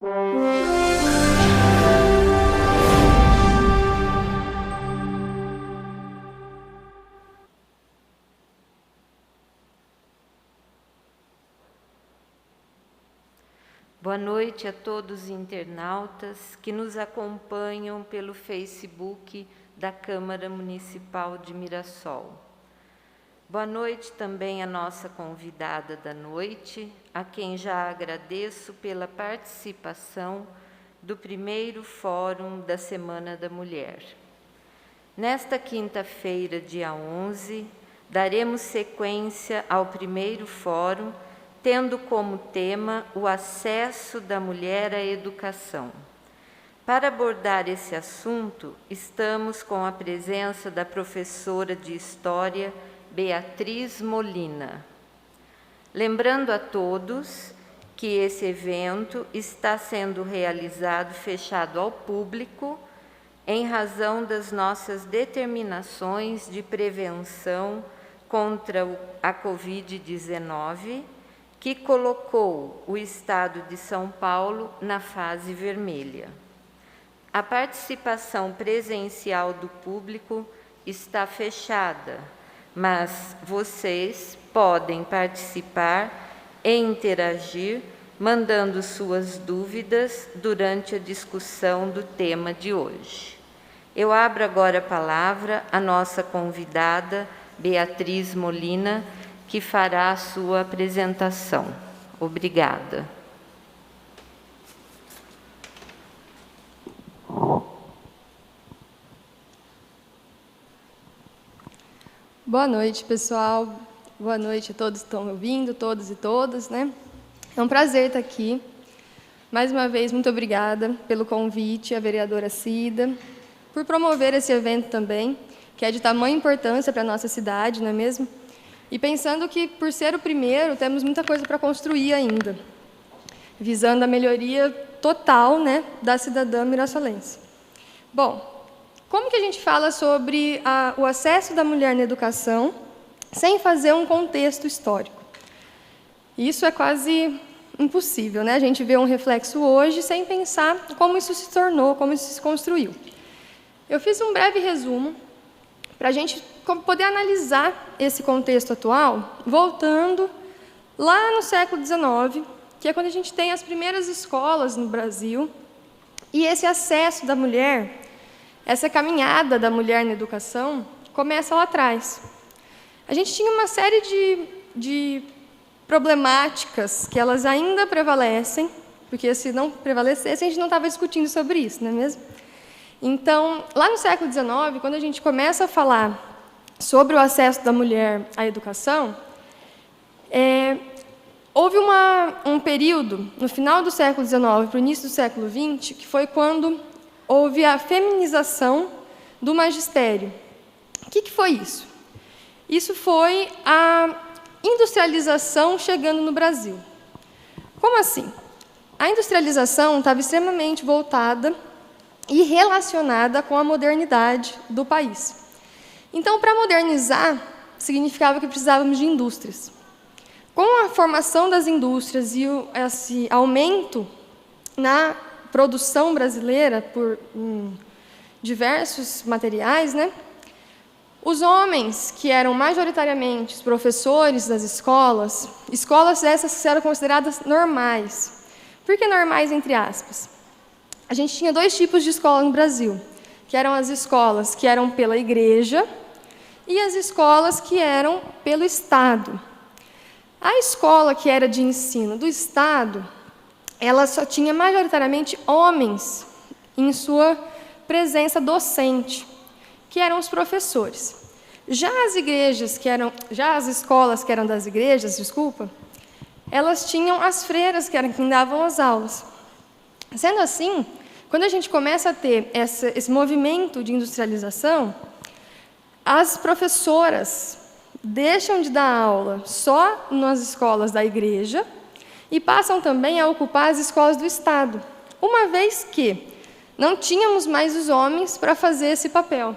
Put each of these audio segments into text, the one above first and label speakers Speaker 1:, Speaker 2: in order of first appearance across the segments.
Speaker 1: Boa noite a todos os internautas que nos acompanham pelo Facebook da Câmara Municipal de Mirassol. Boa noite também à nossa convidada da noite, a quem já agradeço pela participação do primeiro Fórum da Semana da Mulher. Nesta quinta-feira, dia 11, daremos sequência ao primeiro Fórum, tendo como tema o acesso da mulher à educação. Para abordar esse assunto, estamos com a presença da professora de História, Beatriz Molina. Lembrando a todos que esse evento está sendo realizado fechado ao público, em razão das nossas determinações de prevenção contra a Covid-19, que colocou o Estado de São Paulo na fase vermelha. A participação presencial do público está fechada, mas vocês podem participar e interagir, mandando suas dúvidas durante a discussão do tema de hoje. Eu abro agora a palavra à nossa convidada, Beatriz Molina, que fará a sua apresentação. Obrigada.
Speaker 2: Boa noite, pessoal. Boa noite a todos que estão me ouvindo, todos e todas, né? É um prazer estar aqui. Mais uma vez, muito obrigada pelo convite, à vereadora Cida, por promover esse evento também, que é de tamanha importância para a nossa cidade, não é mesmo? E pensando que, por ser o primeiro, temos muita coisa para construir ainda, visando a melhoria total, né, da cidadã mirassolense. Bom, como que a gente fala sobre o acesso da mulher na educação sem fazer um contexto histórico? Isso é quase impossível, né? A gente vê um reflexo hoje sem pensar como isso se tornou, como isso se construiu. Eu fiz um breve resumo para a gente poder analisar esse contexto atual, voltando lá no século XIX, que é quando a gente tem as primeiras escolas no Brasil, e esse acesso da mulher, essa caminhada da mulher na educação, começa lá atrás. A gente tinha uma série de problemáticas que elas ainda prevalecem, porque se não prevalecesse, a gente não estava discutindo sobre isso, não é mesmo? Então, lá no século XIX, quando a gente começa a falar sobre o acesso da mulher à educação, houve um período, no final do século XIX para o início do século XX, que foi quando houve a feminização do magistério. O que foi isso? Isso foi a industrialização chegando no Brasil. Como assim? A industrialização estava extremamente voltada e relacionada com a modernidade do país. Então, para modernizar, significava que precisávamos de indústrias. Com a formação das indústrias e esse aumento na produção brasileira por diversos materiais, né, os homens, que eram majoritariamente os professores das escolas essas que eram consideradas normais. Por que normais, entre aspas? A gente tinha dois tipos de escola no Brasil, que eram as escolas que eram pela igreja e as escolas que eram pelo Estado. A escola que era de ensino do Estado, ela só tinha majoritariamente homens em sua presença docente, que eram os professores. Já as escolas que eram das igrejas, elas tinham as freiras que eram quem davam as aulas. Sendo assim, quando a gente começa a ter esse movimento de industrialização, as professoras deixam de dar aula só nas escolas da igreja e passam também a ocupar as escolas do Estado, uma vez que não tínhamos mais os homens para fazer esse papel.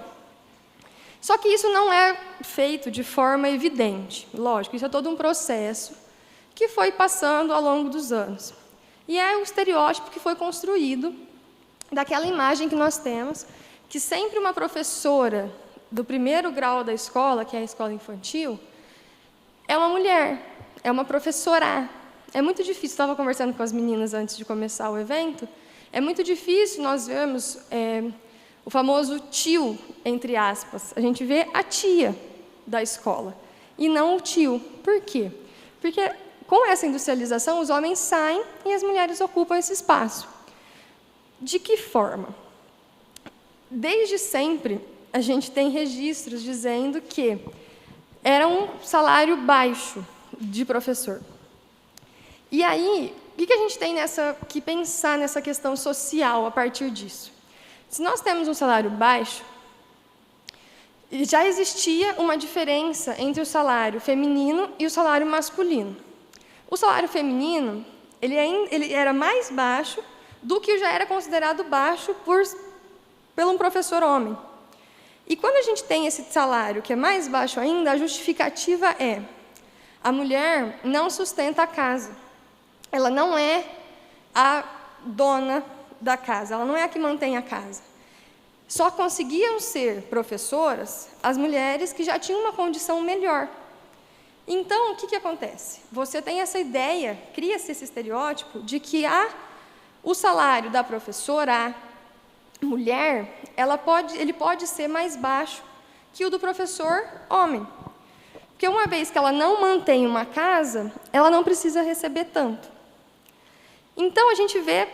Speaker 2: Só que isso não é feito de forma evidente. Lógico, isso é todo um processo que foi passando ao longo dos anos. E é o estereótipo que foi construído daquela imagem que nós temos, que sempre uma professora do primeiro grau da escola, que é a escola infantil, é uma mulher, é uma professora. É muito difícil, estava conversando com as meninas antes de começar o evento, é muito difícil nós vermos o famoso tio, entre aspas. A gente vê a tia da escola, e não o tio. Por quê? Porque com essa industrialização, os homens saem e as mulheres ocupam esse espaço. De que forma? Desde sempre, a gente tem registros dizendo que era um salário baixo de professor. E aí, o que a gente tem que pensar nessa questão social a partir disso? Se nós temos um salário baixo, já existia uma diferença entre o salário feminino e o salário masculino. O salário feminino ele era mais baixo do que já era considerado baixo por um professor homem. E quando a gente tem esse salário que é mais baixo ainda, a justificativa é: a mulher não sustenta a casa. Ela não é a dona da casa, ela não é a que mantém a casa. Só conseguiam ser professoras as mulheres que já tinham uma condição melhor. Então, o que acontece? Você tem essa ideia, cria-se esse estereótipo de que o salário da professora, a mulher, ele pode ser mais baixo que o do professor homem. Porque uma vez que ela não mantém uma casa, ela não precisa receber tanto. Então, a gente vê,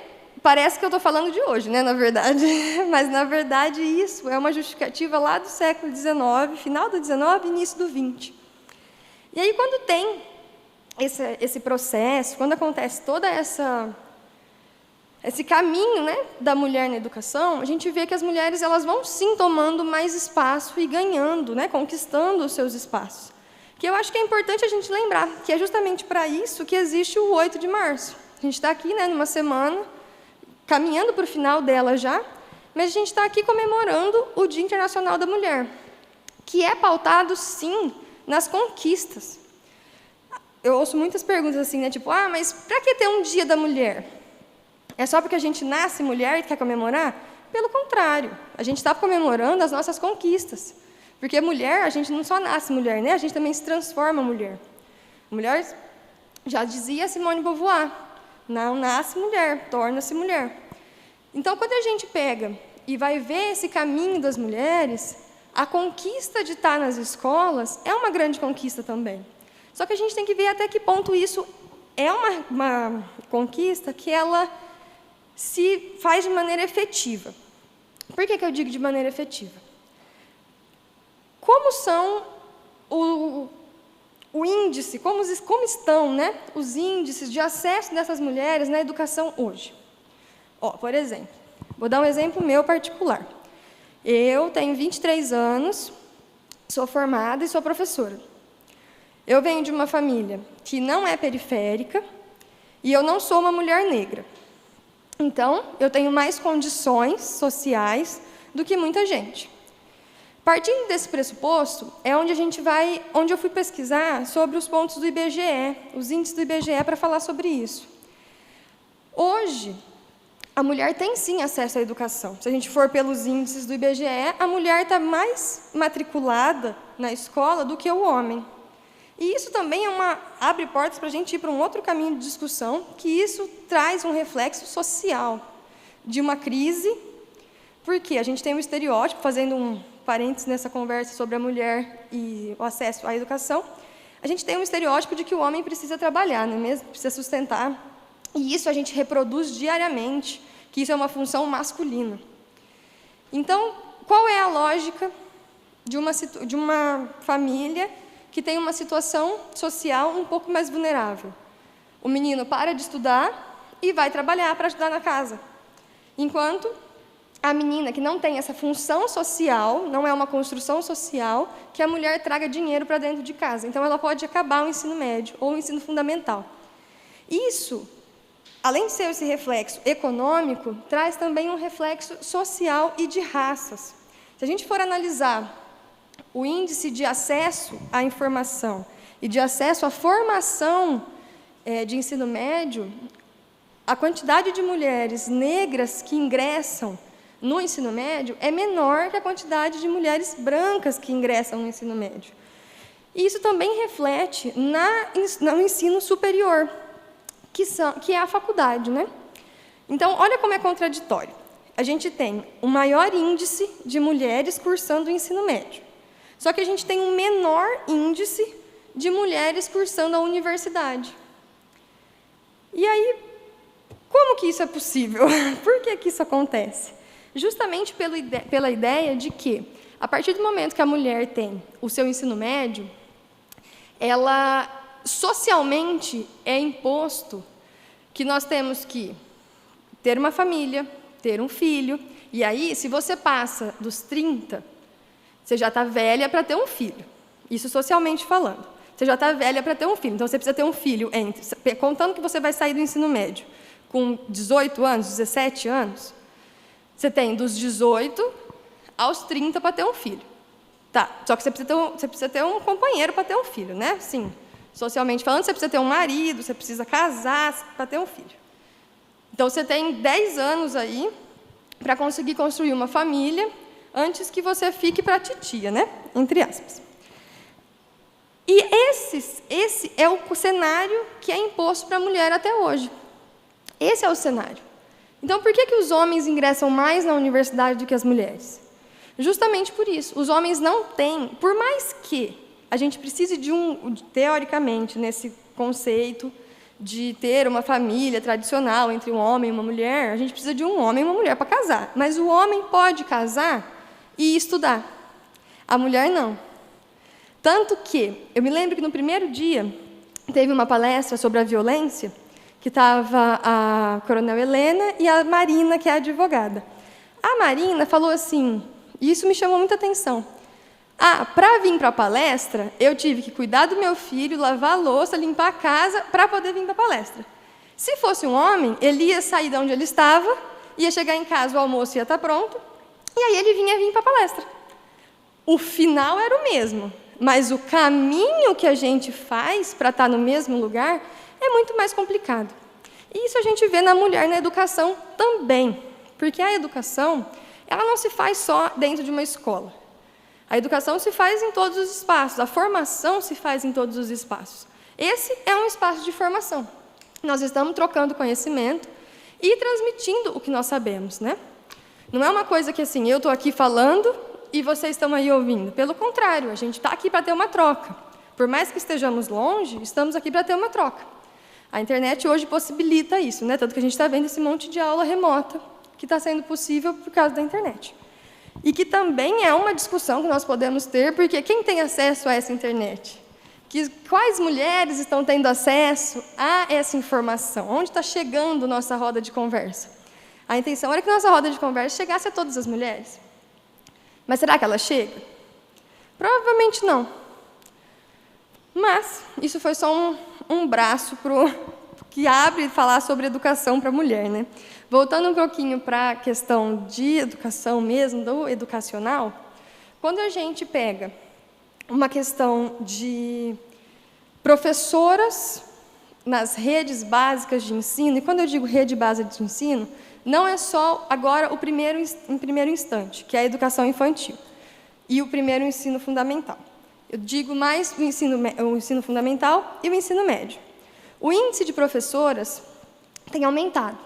Speaker 2: parece que eu estou falando de hoje, né, na verdade, mas, na verdade, isso é uma justificativa lá do século XIX, final do XIX, início do XX. E aí, quando tem esse processo, quando acontece toda esse caminho, né, da mulher na educação, a gente vê que as mulheres elas vão sim tomando mais espaço e ganhando, né, conquistando os seus espaços. Que eu acho que é importante a gente lembrar que é justamente para isso que existe o 8 de março. A gente está aqui, né, numa semana, caminhando para o final dela já, mas a gente está aqui comemorando o Dia Internacional da Mulher, que é pautado, sim, nas conquistas. Eu ouço muitas perguntas assim, né, tipo, mas para que ter um Dia da Mulher? É só porque a gente nasce mulher e quer comemorar? Pelo contrário, a gente está comemorando as nossas conquistas. Porque mulher, a gente não só nasce mulher, né? A gente também se transforma mulher. Mulher, já dizia Simone de Beauvoir, não nasce mulher, torna-se mulher. Então, quando a gente pega e vai ver esse caminho das mulheres, a conquista de estar nas escolas é uma grande conquista também. Só que a gente tem que ver até que ponto isso é uma conquista que ela se faz de maneira efetiva. Por que eu digo de maneira efetiva? Como são o índice, como estão, né, os índices de acesso dessas mulheres na educação hoje? Por exemplo, vou dar um exemplo meu particular. Eu tenho 23 anos, sou formada e sou professora. Eu venho de uma família que não é periférica e eu não sou uma mulher negra. Então, eu tenho mais condições sociais do que muita gente. Partindo desse pressuposto, é onde eu fui pesquisar sobre os pontos do IBGE, os índices do IBGE, para falar sobre isso. Hoje, a mulher tem sim acesso à educação. Se a gente for pelos índices do IBGE, a mulher está mais matriculada na escola do que o homem. E isso também abre portas para a gente ir para um outro caminho de discussão, que isso traz um reflexo social de uma crise, porque a gente tem um estereótipo, fazendo um parênteses nessa conversa sobre a mulher e o acesso à educação, a gente tem um estereótipo de que o homem precisa trabalhar, não é mesmo? Precisa sustentar. E isso a gente reproduz diariamente, que isso é uma função masculina. Então, qual é a lógica de uma família que tem uma situação social um pouco mais vulnerável? O menino para de estudar e vai trabalhar para ajudar na casa. Enquanto a menina que não tem essa função social, não é uma construção social, que a mulher traga dinheiro para dentro de casa. Então, ela pode acabar o ensino médio ou o ensino fundamental. Isso, além de ser esse reflexo econômico, traz também um reflexo social e de raças. Se a gente for analisar o índice de acesso à informação e de acesso à formação de ensino médio, a quantidade de mulheres negras que ingressam no ensino médio é menor que a quantidade de mulheres brancas que ingressam no ensino médio. E isso também reflete no ensino superior, que é a faculdade, né? Então, olha como é contraditório. A gente tem um maior índice de mulheres cursando o ensino médio, só que a gente tem um menor índice de mulheres cursando a universidade. E aí, como que isso é possível? Por que isso acontece? Justamente pela ideia de que, a partir do momento que a mulher tem o seu ensino médio, ela socialmente é imposto que nós temos que ter uma família, ter um filho, e aí, se você passa dos 30, você já está velha para ter um filho. Isso socialmente falando. Você já está velha para ter um filho, então você precisa ter um filho contando que você vai sair do ensino médio com 18 anos, 17 anos, você tem dos 18 aos 30 para ter um filho. Tá, só que você precisa ter um companheiro para ter um filho, né? Sim, socialmente falando, você precisa ter um marido, você precisa casar para ter um filho. Então, você tem 10 anos aí para conseguir construir uma família antes que você fique para a titia, né? Entre aspas. E esse é o cenário que é imposto para a mulher até hoje. Esse é o cenário. Então, por que os homens ingressam mais na universidade do que as mulheres? Justamente por isso. Os homens não têm, por mais que a gente precise teoricamente, nesse conceito de ter uma família tradicional entre um homem e uma mulher, a gente precisa de um homem e uma mulher para casar. Mas o homem pode casar e estudar. A mulher não. Tanto que, eu me lembro que no primeiro dia, teve uma palestra sobre a violência, que estava a Coronel Helena e a Marina, que é a advogada. A Marina falou assim, e isso me chamou muita atenção, para vir para a palestra, eu tive que cuidar do meu filho, lavar a louça, limpar a casa, para poder vir para a palestra. Se fosse um homem, ele ia sair de onde ele estava, ia chegar em casa, o almoço ia estar pronto, e aí ele vinha vir para a palestra. O final era o mesmo, mas o caminho que a gente faz para estar no mesmo lugar é muito mais complicado. E isso a gente vê na mulher na educação também, porque a educação, ela não se faz só dentro de uma escola. A educação se faz em todos os espaços, a formação se faz em todos os espaços. Esse é um espaço de formação. Nós estamos trocando conhecimento e transmitindo o que nós sabemos, né? Não é uma coisa que assim, eu estou aqui falando e vocês estão aí ouvindo. Pelo contrário, a gente está aqui para ter uma troca. Por mais que estejamos longe, estamos aqui para ter uma troca. A internet hoje possibilita isso, né? Tanto que a gente está vendo esse monte de aula remota que está sendo possível por causa da internet. E que também é uma discussão que nós podemos ter, porque quem tem acesso a essa internet? Quais mulheres estão tendo acesso a essa informação? Onde está chegando nossa roda de conversa? A intenção era que nossa roda de conversa chegasse a todas as mulheres. Mas será que ela chega? Provavelmente não. Mas isso foi só um braço que abre falar sobre educação para a mulher, né? Voltando um pouquinho para a questão de educação mesmo, do educacional, quando a gente pega uma questão de professoras nas redes básicas de ensino, e quando eu digo rede básica de ensino, não é só agora em primeiro instante, que é a educação infantil, e o primeiro ensino fundamental. Eu digo mais o ensino fundamental e o ensino médio. O índice de professoras tem aumentado.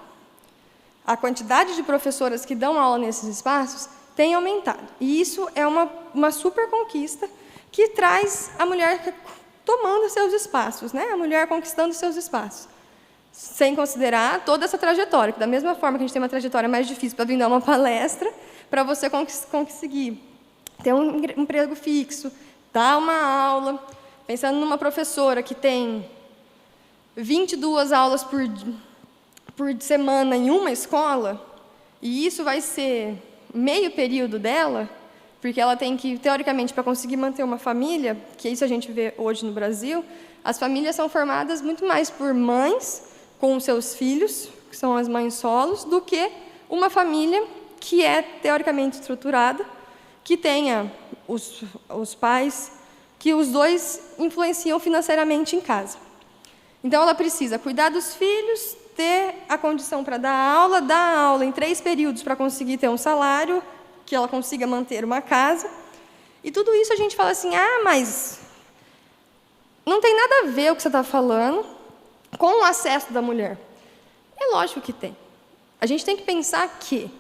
Speaker 2: A quantidade de professoras que dão aula nesses espaços tem aumentado. E isso é uma super conquista que traz a mulher tomando seus espaços, né? A mulher conquistando seus espaços. Sem considerar toda essa trajetória, que da mesma forma que a gente tem uma trajetória mais difícil para vir dar uma palestra, para você conseguir ter um emprego fixo, dar uma aula, pensando numa professora que tem 22 aulas por semana em uma escola, e isso vai ser meio período dela, porque ela tem que, teoricamente, para conseguir manter uma família, que isso a gente vê hoje no Brasil, as famílias são formadas muito mais por mães com seus filhos, que são as mães solos, do que uma família que é teoricamente estruturada, que tenha os pais, que os dois influenciam financeiramente em casa. Então, ela precisa cuidar dos filhos, ter a condição para dar aula em 3 períodos para conseguir ter um salário, que ela consiga manter uma casa. E tudo isso a gente fala assim, mas não tem nada a ver o que você está falando com o acesso da mulher. É lógico que tem. A gente tem que pensar que,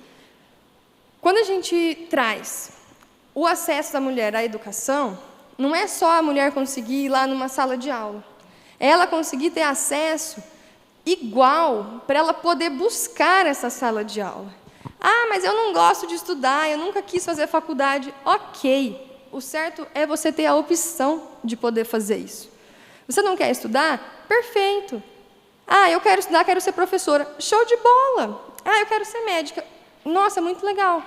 Speaker 2: quando a gente traz o acesso da mulher à educação, não é só a mulher conseguir ir lá numa sala de aula. É ela conseguir ter acesso igual para ela poder buscar essa sala de aula. Mas eu não gosto de estudar, eu nunca quis fazer faculdade. Ok, o certo é você ter a opção de poder fazer isso. Você não quer estudar? Perfeito. Eu quero estudar, quero ser professora. Show de bola. Eu quero ser médica. Nossa, muito legal.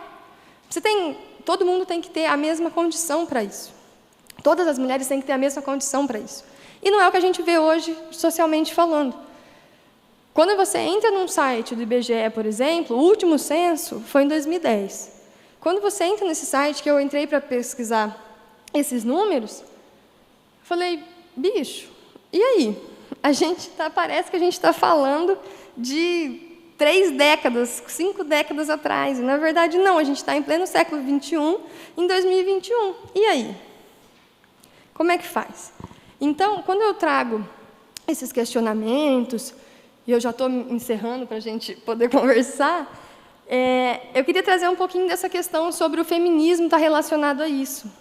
Speaker 2: Todo mundo tem que ter a mesma condição para isso. Todas as mulheres têm que ter a mesma condição para isso. E não é o que a gente vê hoje, socialmente falando. Quando você entra num site do IBGE, por exemplo, o último censo foi em 2010. Quando você entra nesse site, que eu entrei para pesquisar esses números, falei, bicho, e aí? Parece que a gente está falando de 3 décadas, 5 décadas atrás. E, na verdade, não, a gente está em pleno século XXI, em 2021. E aí? Como é que faz? Então, quando eu trago esses questionamentos, e eu já estou encerrando para a gente poder conversar, eu queria trazer um pouquinho dessa questão sobre o feminismo estar relacionado a isso.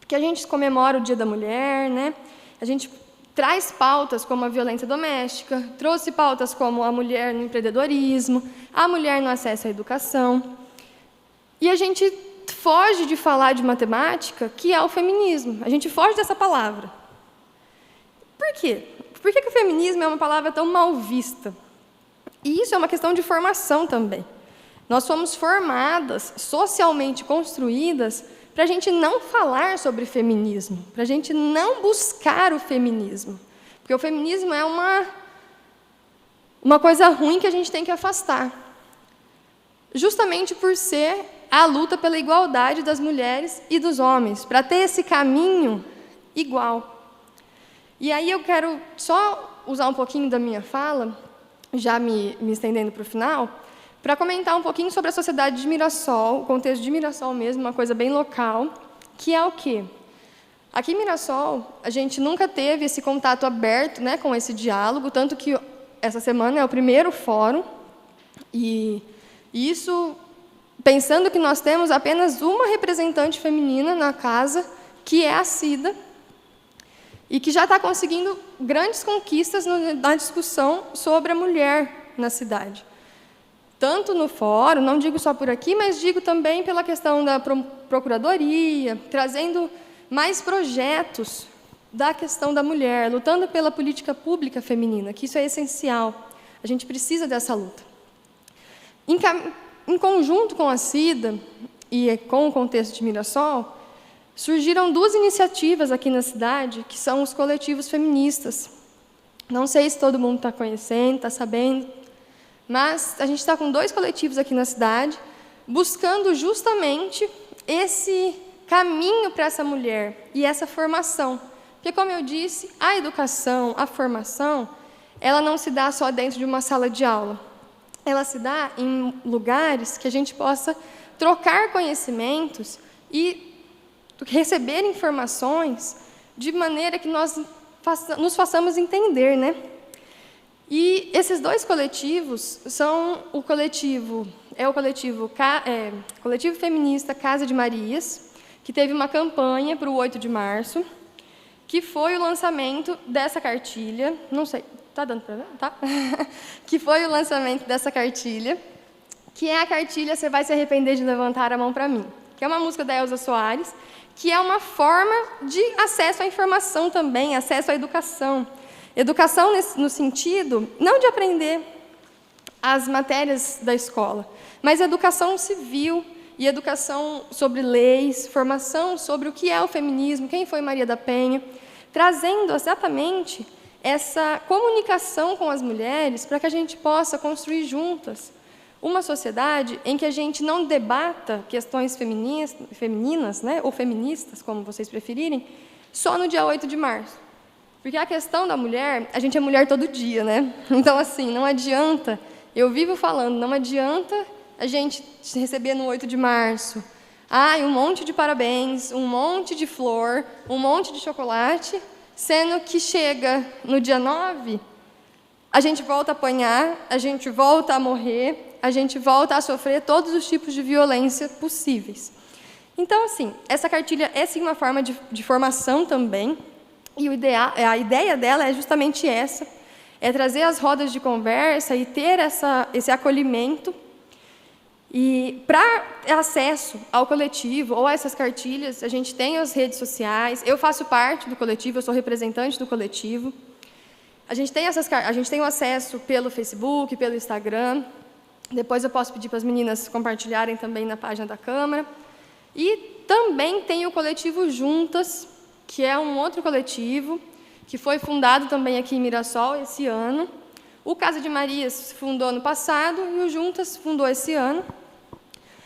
Speaker 2: Porque a gente comemora o Dia da Mulher, né? A gente traz pautas como a violência doméstica, trouxe pautas como a mulher no empreendedorismo, a mulher no acesso à educação. E a gente foge de falar de matemática, que é o feminismo. A gente foge dessa palavra. Por quê? Por que o feminismo é uma palavra tão mal vista? E isso é uma questão de formação também. Nós fomos formadas, socialmente construídas, para a gente não falar sobre feminismo, para a gente não buscar o feminismo. Porque o feminismo é uma coisa ruim que a gente tem que afastar. Justamente por ser a luta pela igualdade das mulheres e dos homens, para ter esse caminho igual. E aí eu quero só usar um pouquinho da minha fala, já me estendendo para o final, para comentar um pouquinho sobre a sociedade de Mirassol, o contexto de Mirassol mesmo, uma coisa bem local, que é o quê? Aqui em Mirassol, a gente nunca teve esse contato aberto, né, com esse diálogo, tanto que essa semana é o primeiro fórum, e isso pensando que nós temos apenas uma representante feminina na casa, que é a Cida, e que já está conseguindo grandes conquistas na discussão sobre a mulher na cidade. Tanto no fórum, não digo só por aqui, mas digo também pela questão da procuradoria, trazendo mais projetos da questão da mulher, lutando pela política pública feminina, que isso é essencial. A gente precisa dessa luta. Em conjunto com a Cida e com o contexto de Mirassol, surgiram 2 iniciativas aqui na cidade, que são os coletivos feministas. Não sei se todo mundo está conhecendo, está sabendo, mas a gente está com 2 coletivos aqui na cidade, buscando justamente esse caminho para essa mulher e essa formação. Porque, como eu disse, a educação, a formação, ela não se dá só dentro de uma sala de aula. Ela se dá em lugares que a gente possa trocar conhecimentos e receber informações de maneira que nós nos façamos entender, né? E esses 2 coletivos são o coletivo feminista Casa de Marias, que teve uma campanha para o 8 de março, que foi o lançamento dessa cartilha, não sei, está dando para ver? Tá? Que foi o lançamento dessa cartilha, que é a cartilha Você Vai Se Arrepender de Levantar a Mão para Mim, que é uma música da Elza Soares, que é uma forma de acesso à informação também, acesso à educação. Educação no sentido, não de aprender as matérias da escola, mas educação civil e educação sobre leis, formação sobre o que é o feminismo, quem foi Maria da Penha, trazendo exatamente essa comunicação com as mulheres para que a gente possa construir juntas uma sociedade em que a gente não debata questões femininas, né, ou feministas, como vocês preferirem, só no dia 8 de março. Porque a questão da mulher, a gente é mulher todo dia, né? Então, assim, não adianta, eu vivo falando, não adianta a gente receber no 8 de março, um monte de parabéns, um monte de flor, um monte de chocolate, sendo que chega no dia 9, a gente volta a apanhar, a gente volta a morrer, a gente volta a sofrer todos os tipos de violência possíveis. Então, assim, essa cartilha é sim uma forma de formação também, e a ideia dela é justamente essa, é trazer as rodas de conversa e ter esse acolhimento. E para acesso ao coletivo ou a essas cartilhas, a gente tem as redes sociais, eu faço parte do coletivo, eu sou representante do coletivo. A gente tem o acesso pelo Facebook, pelo Instagram. Depois eu posso pedir para as meninas compartilharem também na página da Câmara. E também tem o coletivo Juntas, que é um outro coletivo, que foi fundado também aqui em Mirassol esse ano. O Casa de Marias fundou ano passado e o Juntas fundou esse ano,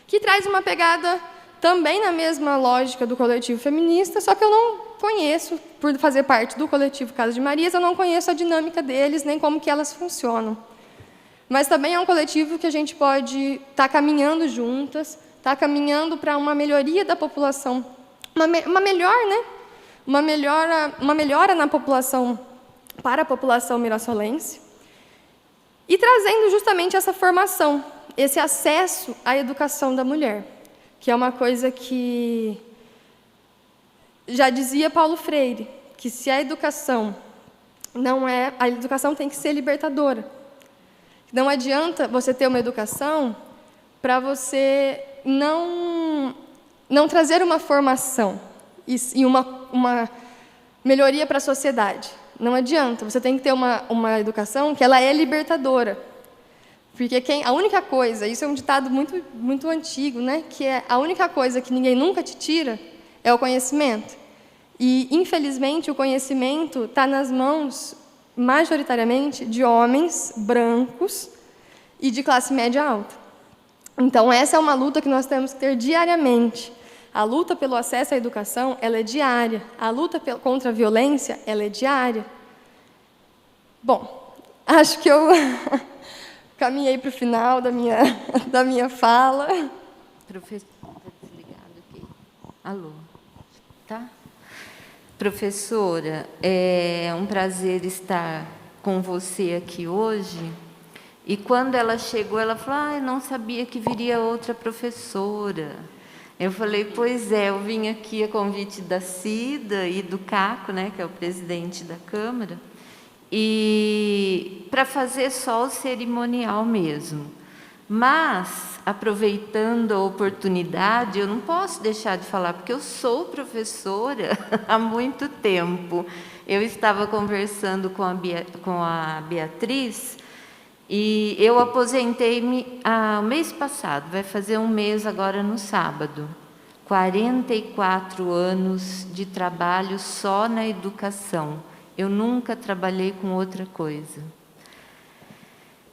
Speaker 2: que traz uma pegada também na mesma lógica do coletivo feminista, só que eu não conheço, por fazer parte do coletivo Casa de Marias, eu não conheço a dinâmica deles, nem como que elas funcionam. Mas também é um coletivo que a gente pode estar caminhando juntas, estar caminhando para uma melhoria da população, uma melhora na população, para a população mirassolense, e trazendo justamente essa formação, esse acesso à educação da mulher, que é uma coisa que já dizia Paulo Freire, que se a educação a educação tem que ser libertadora. Não adianta você ter uma educação para você não trazer uma formação e uma melhoria para a sociedade. Não adianta, você tem que ter uma educação que ela é libertadora. Porque a única coisa, isso é um ditado muito, muito antigo, né? Que é a única coisa que ninguém nunca te tira é o conhecimento. E, infelizmente, o conhecimento está nas mãos, majoritariamente, de homens brancos e de classe média alta. Então, essa é uma luta que nós temos que ter diariamente. A luta pelo acesso à educação, ela é diária. A luta contra a violência, ela é diária. Bom, acho que eu caminhei para o final da minha fala.
Speaker 1: Professor, está desligado aqui. Alô, tá? Professora, é um prazer estar com você aqui hoje. E quando ela chegou, ela falou, eu não sabia que viria outra professora. Eu falei, pois é, eu vim aqui a convite da Cida e do Caco, né, que é o presidente da Câmara, e para fazer só o cerimonial mesmo. Mas, aproveitando a oportunidade, eu não posso deixar de falar, porque eu sou professora há muito tempo. Eu estava conversando com a Beatriz, e eu aposentei-me o mês passado, vai fazer um mês agora no sábado. 44 anos de trabalho só na educação. Eu nunca trabalhei com outra coisa.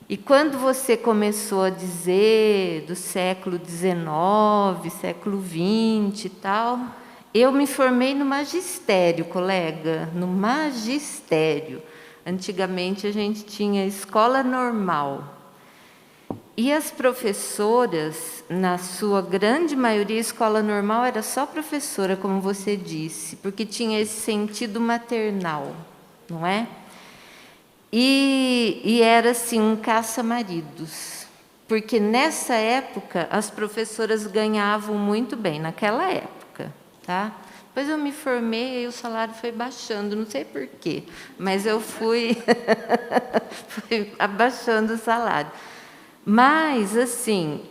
Speaker 1: E quando você começou a dizer do século XIX, século XX e tal, eu me formei no magistério, colega, no magistério. Antigamente a gente tinha escola normal. E as professoras, na sua grande maioria, escola normal era só professora, como você disse, porque tinha esse sentido maternal, não é? E era assim, um caça-maridos, porque nessa época as professoras ganhavam muito bem, naquela época, tá? Depois eu me formei e o salário foi baixando, não sei por quê, mas eu fui abaixando o salário. Mas, assim,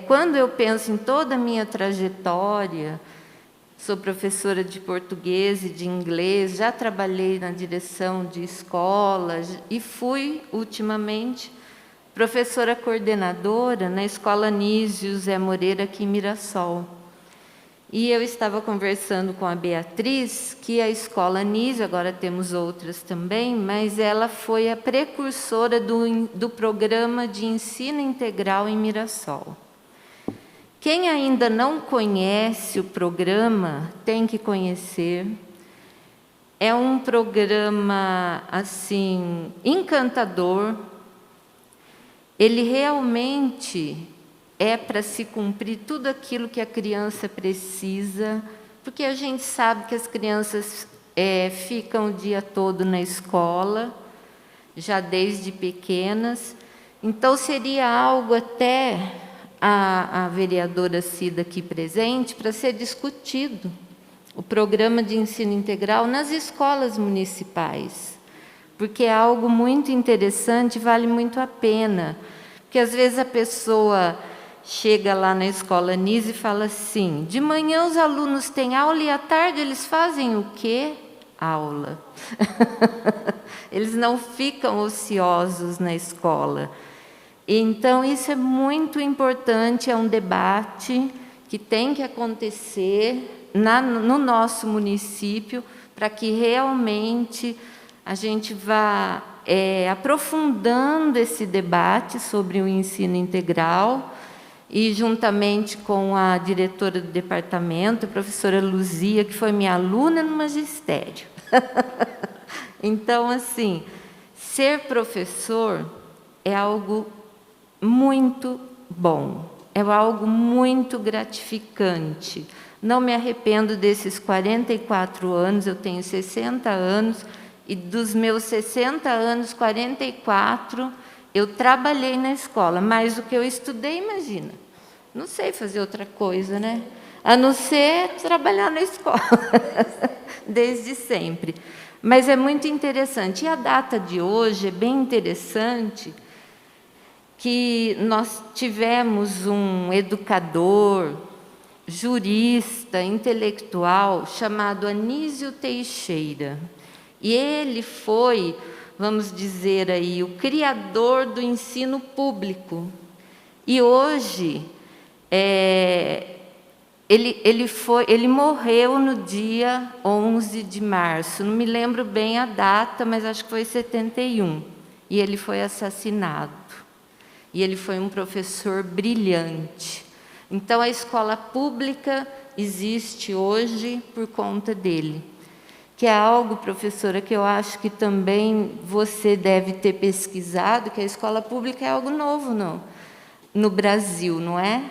Speaker 1: quando eu penso em toda a minha trajetória, sou professora de português e de inglês, já trabalhei na direção de escolas e fui, ultimamente, professora coordenadora na Escola Anísio Zé Moreira, aqui em Mirassol. E eu estava conversando com a Beatriz, que a Escola Anísio, agora temos outras também, mas ela foi a precursora do programa de ensino integral em Mirassol. Quem ainda não conhece o programa, tem que conhecer. É um programa assim encantador. Ele realmente é para se cumprir tudo aquilo que a criança precisa, porque a gente sabe que as crianças ficam o dia todo na escola, já desde pequenas. Então, seria algo até a vereadora Cida aqui presente para ser discutido, o programa de ensino integral nas escolas municipais, porque é algo muito interessante, vale muito a pena. Porque, às vezes, a pessoa chega lá na escola Nise e fala assim, de manhã os alunos têm aula e à tarde eles fazem o quê? Aula. Eles não ficam ociosos na escola. Então, isso é muito importante, é um debate que tem que acontecer no nosso município, para que realmente a gente vá aprofundando esse debate sobre o ensino integral, e juntamente com a diretora do departamento, a professora Luzia, que foi minha aluna no magistério. Então, assim, ser professor é algo muito bom, é algo muito gratificante. Não me arrependo desses 44 anos, eu tenho 60 anos, e dos meus 60 anos, 44, eu trabalhei na escola, mas o que eu estudei, imagina, não sei fazer outra coisa, né? A não ser trabalhar na escola, desde sempre. Mas é muito interessante. E a data de hoje é bem interessante, que nós tivemos um educador, jurista, intelectual, chamado Anísio Teixeira. E ele foi, vamos dizer aí, o criador do ensino público. E hoje, ele morreu no dia 11 de março, não me lembro bem a data, mas acho que foi 71, e ele foi assassinado. E ele foi um professor brilhante. Então, a escola pública existe hoje por conta dele, que é algo, professora, que eu acho que também você deve ter pesquisado, que a escola pública é algo novo no Brasil, não é?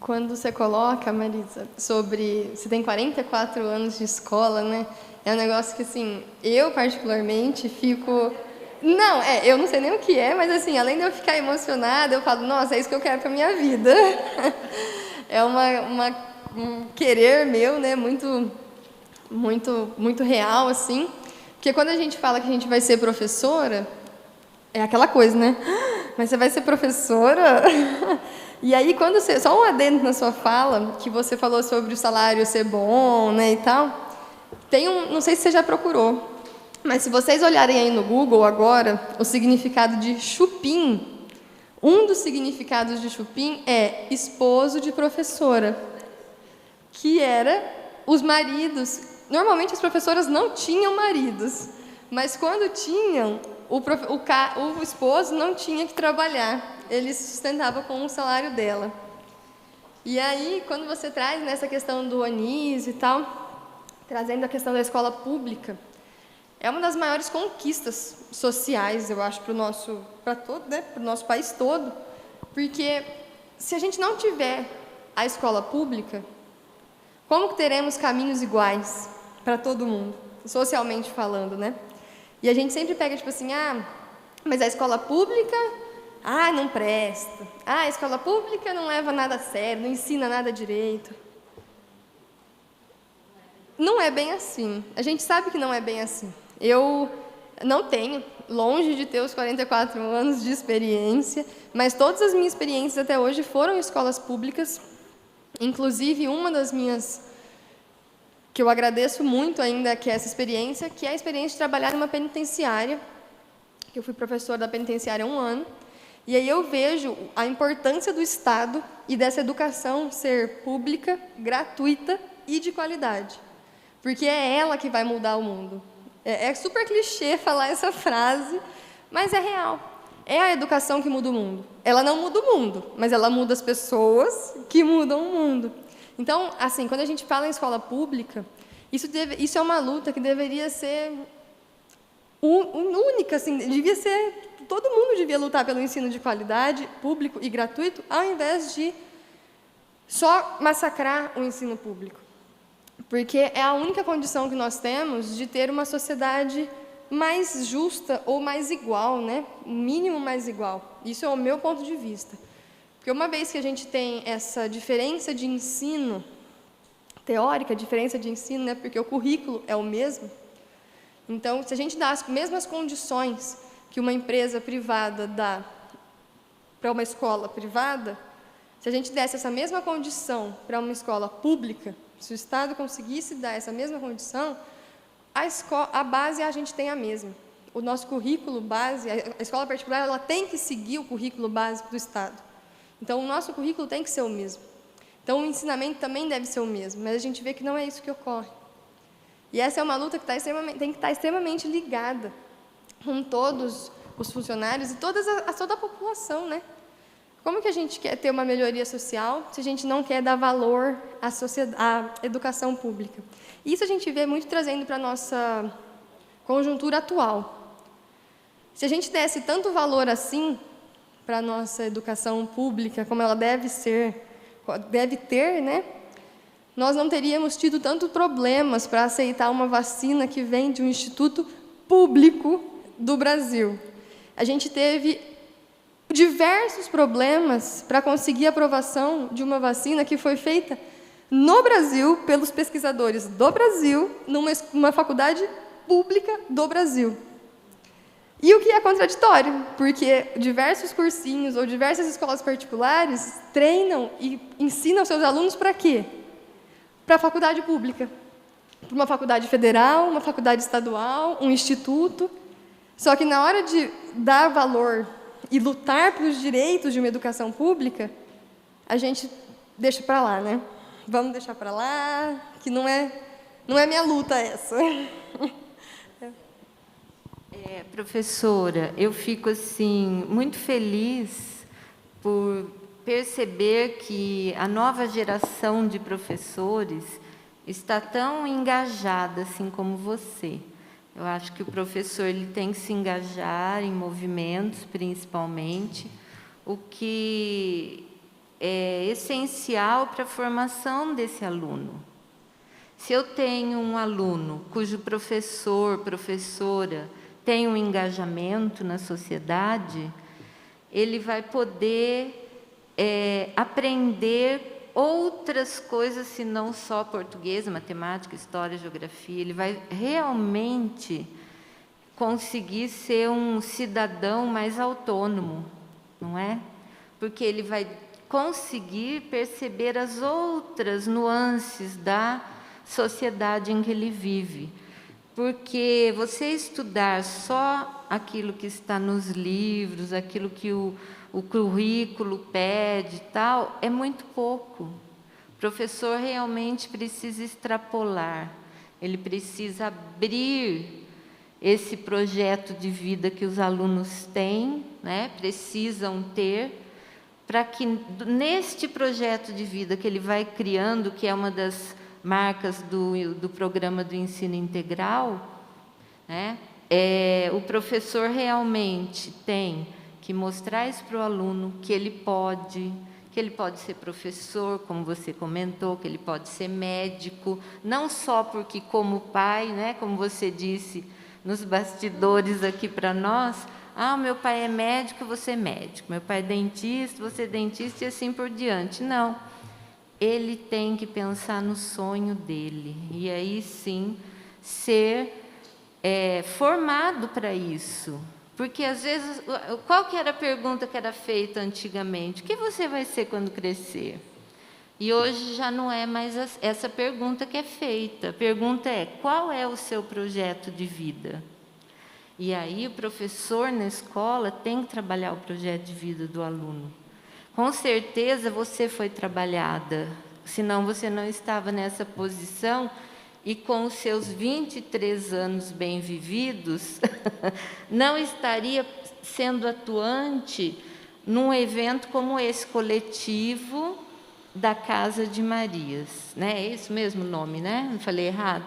Speaker 2: Quando você coloca, Marisa, sobre... Você tem 44 anos de escola, né? É um negócio que, assim, eu particularmente fico... Não, eu não sei nem o que é, mas, assim, além de eu ficar emocionada, eu falo, nossa, é isso que eu quero para minha vida. É um querer meu, né? Muito real, assim. Porque quando a gente fala que a gente vai ser professora, é aquela coisa, né? Mas você vai ser professora? E aí, quando você... Só um adendo na sua fala, que você falou sobre o salário ser bom, né, e tal. Tem não sei se você já procurou, mas se vocês olharem aí no Google agora, o significado de chupim, um dos significados de chupim é esposo de professora, que era os maridos. Normalmente as professoras não tinham maridos, mas quando tinham, o esposo não tinha que trabalhar, ele se sustentava com o salário dela. E aí, quando você traz nessa questão do Anísio e tal, trazendo a questão da escola pública, é uma das maiores conquistas sociais, eu acho, para o nosso país todo, porque se a gente não tiver a escola pública, como que teremos caminhos iguais para todo mundo, socialmente falando, né? E a gente sempre pega, tipo assim, mas a escola pública, não presta. A escola pública não leva nada a sério, não ensina nada direito. Não é bem assim. A gente sabe que não é bem assim. Eu não tenho, longe de ter os 44 anos de experiência, mas todas as minhas experiências até hoje foram em escolas públicas. Inclusive, uma das minhas, que eu agradeço muito ainda, que é essa experiência, que é a experiência de trabalhar numa penitenciária, que eu fui professora da penitenciária há 1 ano, e aí eu vejo a importância do Estado e dessa educação ser pública, gratuita e de qualidade, porque é ela que vai mudar o mundo. É super clichê falar essa frase, mas é real. É a educação que muda o mundo. Ela não muda o mundo, mas ela muda as pessoas que mudam o mundo. Então, assim, quando a gente fala em escola pública, Isso é uma luta que deveria ser única, assim, devia ser, todo mundo devia lutar pelo ensino de qualidade, público e gratuito, ao invés de só massacrar o ensino público. Porque é a única condição que nós temos de ter uma sociedade mais justa ou mais igual, né? O mínimo mais igual. Isso é o meu ponto de vista. Porque uma vez que a gente tem essa diferença de ensino, teórica diferença de ensino, né? Porque o currículo é o mesmo. Então, se a gente dá as mesmas condições que uma empresa privada dá para uma escola privada, se a gente desse essa mesma condição para uma escola pública, se o Estado conseguisse dar essa mesma condição, a base a gente tem a mesma. O nosso currículo base, a escola particular, ela tem que seguir o currículo básico do Estado. Então, o nosso currículo tem que ser o mesmo. Então, o ensinamento também deve ser o mesmo, mas a gente vê que não é isso que ocorre. E essa é uma luta que tem que estar extremamente ligada com todos os funcionários e toda a população, né? Como que a gente quer ter uma melhoria social se a gente não quer dar valor à educação pública? Isso a gente vê muito trazendo para a nossa conjuntura atual. Se a gente desse tanto valor assim para a nossa educação pública, como ela deve ter, né? Nós não teríamos tido tantos problemas para aceitar uma vacina que vem de um instituto público do Brasil. A gente teve diversos problemas para conseguir a aprovação de uma vacina que foi feita no Brasil, pelos pesquisadores do Brasil, numa faculdade pública do Brasil. E o que é contraditório, porque diversos cursinhos ou diversas escolas particulares treinam e ensinam seus alunos para quê? Para a faculdade pública, para uma faculdade federal, uma faculdade estadual, um instituto. Só que na hora de dar valor e lutar pelos direitos de uma educação pública, a gente deixa para lá, né? Vamos deixar para lá, que não é minha luta essa.
Speaker 1: Professora, eu fico assim muito feliz por perceber que a nova geração de professores está tão engajada assim como você. Eu acho que o professor ele tem que se engajar em movimentos, principalmente, o que é essencial para a formação desse aluno. Se eu tenho um aluno cujo professora, tem um engajamento na sociedade, ele vai poder aprender outras coisas, se não só português, matemática, história, geografia. Ele vai realmente conseguir ser um cidadão mais autônomo, não é? Porque ele vai conseguir perceber as outras nuances da sociedade em que ele vive. Porque você estudar só aquilo que está nos livros, aquilo que o currículo pede e tal, é muito pouco. O professor realmente precisa extrapolar, ele precisa abrir esse projeto de vida que os alunos têm, né, precisam ter, para que neste projeto de vida que ele vai criando, que é uma das marcas do programa do ensino integral, né, o professor realmente tem que mostrar isso para o aluno, que ele pode ser professor, como você comentou, que ele pode ser médico, não só porque como pai, né, como você disse nos bastidores aqui para nós, meu pai é médico, você é médico, meu pai é dentista, você é dentista e assim por diante. Não, ele tem que pensar no sonho dele, e aí sim ser formado para isso. Porque, às vezes, qual que era a pergunta que era feita antigamente? O que você vai ser quando crescer? E hoje já não é mais essa pergunta que é feita. A pergunta é, qual é o seu projeto de vida? E aí o professor na escola tem que trabalhar o projeto de vida do aluno. Com certeza você foi trabalhada, senão você não estava nessa posição. E com os seus 23 anos bem vividos, não estaria sendo atuante num evento como esse coletivo da Casa de Marias. Né? É isso mesmo o nome, né? Não falei errado?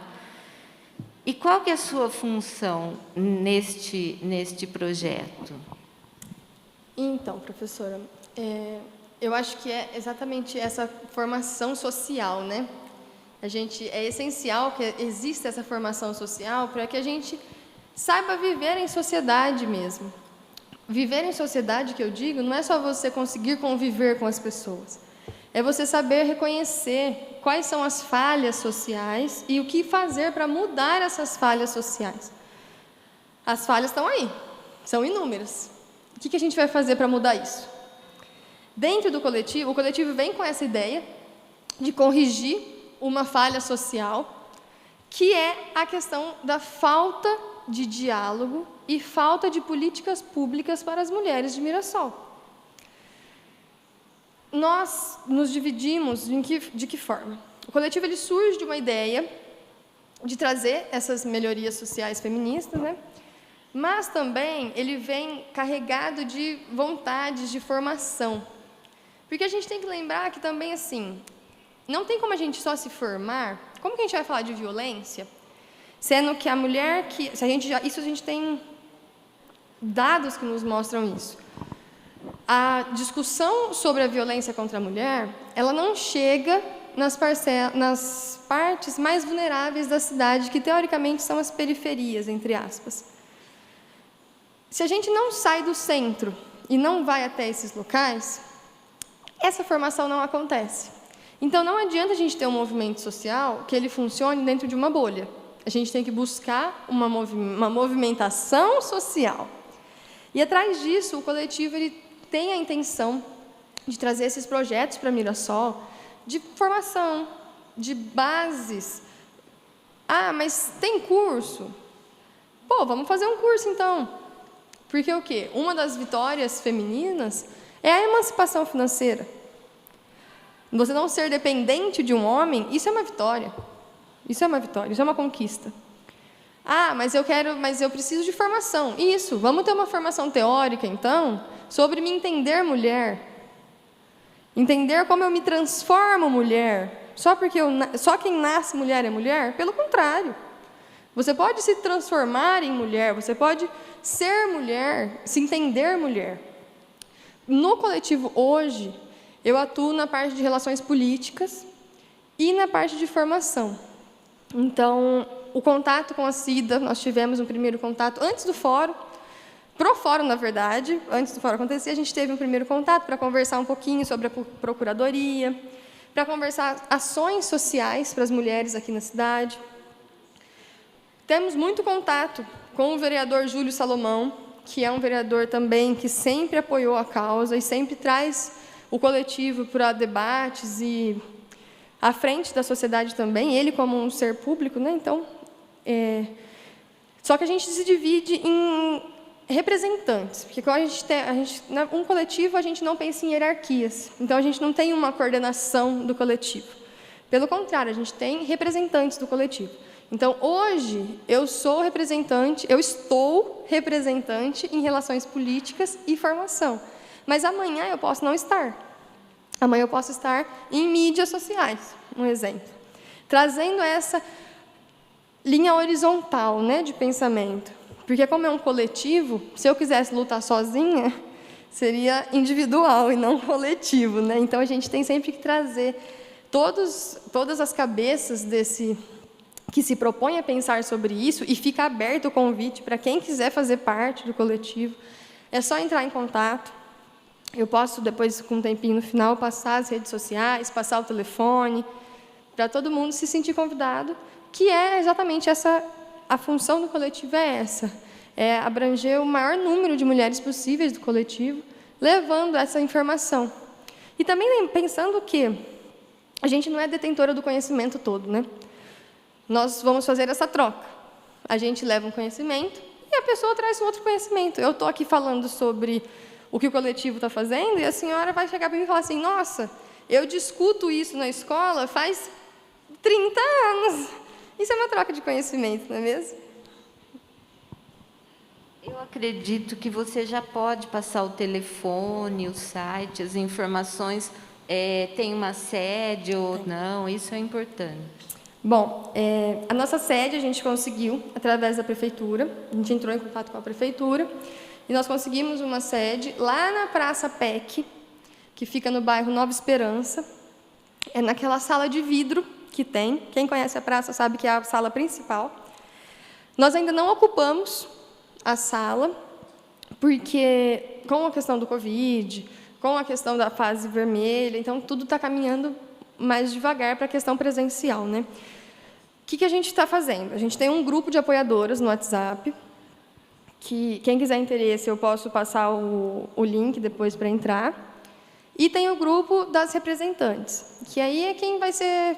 Speaker 1: E qual que é a sua função neste projeto?
Speaker 2: Então, professora, eu acho que é exatamente essa formação social, né? É essencial que exista essa formação social para que a gente saiba viver em sociedade mesmo. Viver em sociedade, que eu digo, não é só você conseguir conviver com as pessoas. É você saber reconhecer quais são as falhas sociais e o que fazer para mudar essas falhas sociais. As falhas estão aí, são inúmeras. O que a gente vai fazer para mudar isso? Dentro do coletivo, o coletivo vem com essa ideia de corrigir uma falha social, que é a questão da falta de diálogo e falta de políticas públicas para as mulheres de Mirassol. Nós nos dividimos de que forma? O coletivo ele surge de uma ideia de trazer essas melhorias sociais feministas, né? Mas também ele vem carregado de vontades de formação. Porque a gente tem que lembrar que também, assim, não tem como a gente só se formar. Como que a gente vai falar de violência? Sendo que a mulher que... Isso a gente tem dados que nos mostram isso. A discussão sobre a violência contra a mulher, ela não chega nas partes mais vulneráveis da cidade, que teoricamente são as periferias, entre aspas. Se a gente não sai do centro e não vai até esses locais, essa formação não acontece. Então, não adianta a gente ter um movimento social que ele funcione dentro de uma bolha. A gente tem que buscar uma movimentação social. E, atrás disso, o coletivo ele tem a intenção de trazer esses projetos para Mirassol de formação, de bases. Ah, mas tem curso? Pô, vamos fazer um curso, então. Porque o quê? Uma das vitórias femininas é a emancipação financeira. Você não ser dependente de um homem, isso é uma vitória. Isso é uma vitória, isso é uma conquista. Ah, mas eu preciso de formação. Isso, vamos ter uma formação teórica, então, sobre me entender mulher. Entender como eu me transformo mulher. Só quem nasce mulher é mulher? Pelo contrário. Você pode se transformar em mulher, você pode ser mulher, se entender mulher. No coletivo hoje, eu atuo na parte de relações políticas e na parte de formação. Então, o contato com a Cida, nós tivemos um primeiro contato antes do fórum, pro fórum, na verdade, antes do fórum acontecer, a gente teve um primeiro contato para conversar um pouquinho sobre a procuradoria, para conversar ações sociais para as mulheres aqui na cidade. Temos muito contato com o vereador Júlio Salomão, que é um vereador também que sempre apoiou a causa e sempre traz o coletivo para debates e à frente da sociedade também, ele como um ser público, né? Então, só que a gente se divide em representantes, porque um coletivo a gente não pensa em hierarquias, então a gente não tem uma coordenação do coletivo. Pelo contrário, a gente tem representantes do coletivo. Então, hoje, eu estou representante em relações políticas e formação. Mas amanhã eu posso não estar. Amanhã eu posso estar em mídias sociais, um exemplo. Trazendo essa linha horizontal, né, de pensamento. Porque como é um coletivo, se eu quisesse lutar sozinha, seria individual e não coletivo, né? Então, a gente tem sempre que trazer todas as cabeças que se propõe a pensar sobre isso, e fica aberto o convite para quem quiser fazer parte do coletivo. É só entrar em contato. Eu posso, depois, com um tempinho no final, passar as redes sociais, passar o telefone, para todo mundo se sentir convidado, que é exatamente a função do coletivo é essa, é abranger o maior número de mulheres possíveis do coletivo, levando essa informação. E também pensando que a gente não é detentora do conhecimento todo, né? Nós vamos fazer essa troca. A gente leva um conhecimento e a pessoa traz um outro conhecimento. Eu estou aqui falando sobre o que o coletivo está fazendo e a senhora vai chegar para mim e falar assim, nossa, eu discuto isso na escola faz 30 anos. Isso é uma troca de conhecimento, não é mesmo?
Speaker 1: Eu acredito que você já pode passar o telefone, o site, as informações, tem uma sede ou não, isso é importante.
Speaker 2: Bom, a nossa sede a gente conseguiu através da prefeitura, a gente entrou em contato com a prefeitura e nós conseguimos uma sede lá na Praça PEC, que fica no bairro Nova Esperança, é naquela sala de vidro que tem, quem conhece a praça sabe que é a sala principal. Nós ainda não ocupamos a sala, porque com a questão do Covid, com a questão da fase vermelha, então tudo está caminhando mais devagar para a questão presencial, né? O que a gente está fazendo? A gente tem um grupo de apoiadoras no WhatsApp, que quem quiser interesse eu posso passar o link depois para entrar. E tem o grupo das representantes, que aí é quem vai ser,